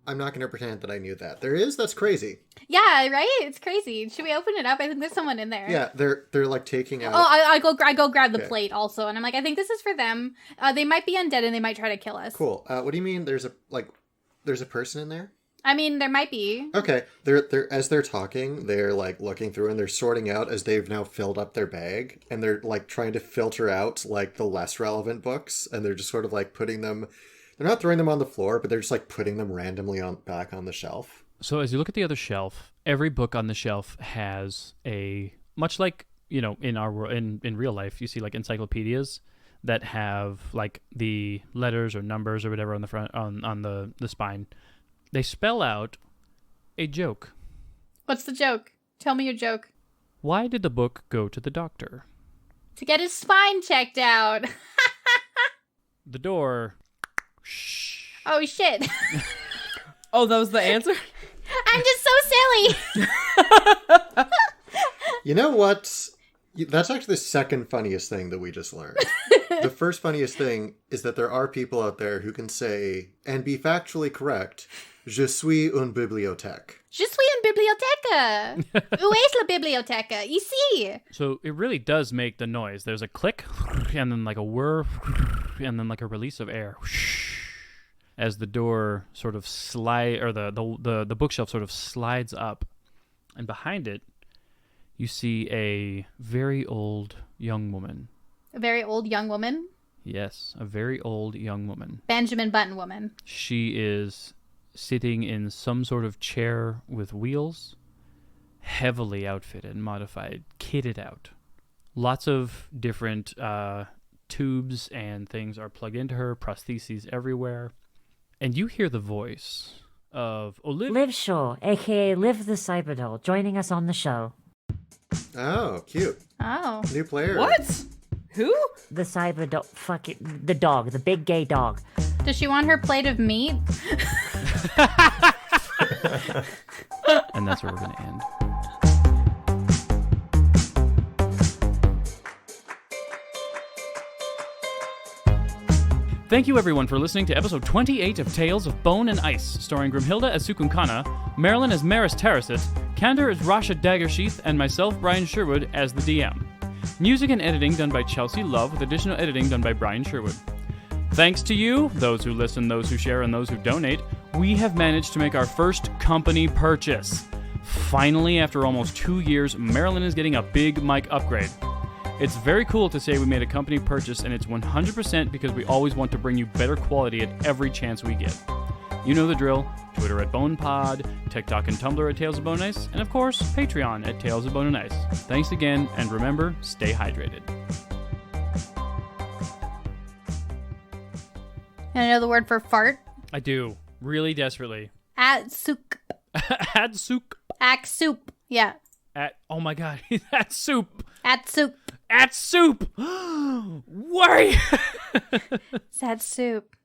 I'm not going to pretend that I knew that. There is? That's crazy. Yeah, right? It's crazy. Should we open it up? I think there's someone in there. Yeah, they're like taking out... Oh, I go grab the Okay. plate also, and I'm like, I think this is for them. They might be undead and they might try to kill us. Cool. What do you mean there's a person in there? I mean, there might be. Okay. They're as they're talking, they're like looking through and they're sorting out as they've now filled up their bag, and they're like trying to filter out like the less relevant books, and they're just sort of like putting them. They're not throwing them on the floor, but they're just like putting them randomly back on the shelf. So as you look at the other shelf, every book on the shelf has a, much like, you know, in our world, in real life, you see like encyclopedias that have like the letters or numbers or whatever on the front, on the spine. They spell out a joke. What's the joke? Tell me your joke. Why did the book go to the doctor? To get his spine checked out. The door. Shh. Oh, shit. Oh, that was the answer? I'm just so silly. You know what? That's actually the second funniest thing that we just learned. The first funniest thing is that there are people out there who can say and be factually correct, Je suis une bibliothèque. Je suis une biblioteca. Où est la biblioteca? Ici. So it really does make the noise. There's a click, and then like a whir, and then like a release of air. As the door sort of or the bookshelf sort of slides up, and behind it, you see a very old young woman. A very old young woman. Yes, a very old young woman. Benjamin Button woman. She is sitting in some sort of chair with wheels, heavily outfitted, modified, kitted out. Lots of different tubes and things are plugged into her, prostheses everywhere. And you hear the voice of Olivia. Liv Shaw, aka Liv the Cyberdoll, joining us on the show. Oh, cute. Oh. New player. What? Who? The Cyberdoll, the dog, the big gay dog. Does she want her plate of meat? And that's where we're going to end. Thank you, everyone, for listening to episode 28 of Tales of Bone and Ice, starring Grimhilde as Cukunkana, Marilyn as Meris Terracit, Candor as Rasha Daggersheath, and myself, Brian Sherwood, as the DM. Music and editing done by Chelsea Love, with additional editing done by Brian Sherwood. Thanks to you, those who listen, those who share, and those who donate, we have managed to make our first company purchase. Finally, after almost 2 years, Marilyn is getting a big mic upgrade. It's very cool to say we made a company purchase, and it's 100% because we always want to bring you better quality at every chance we get. You know the drill. Twitter at BonePod, TikTok and Tumblr at Tales of Bone and Ice, and of course, Patreon at Tales of Bone and Ice. Thanks again, and remember, stay hydrated. And I know the word for fart. I do. Really desperately. At soup. At soup. At soup. Yeah. Oh my god, at soup. At soup. At soup. Worry. Sad soup.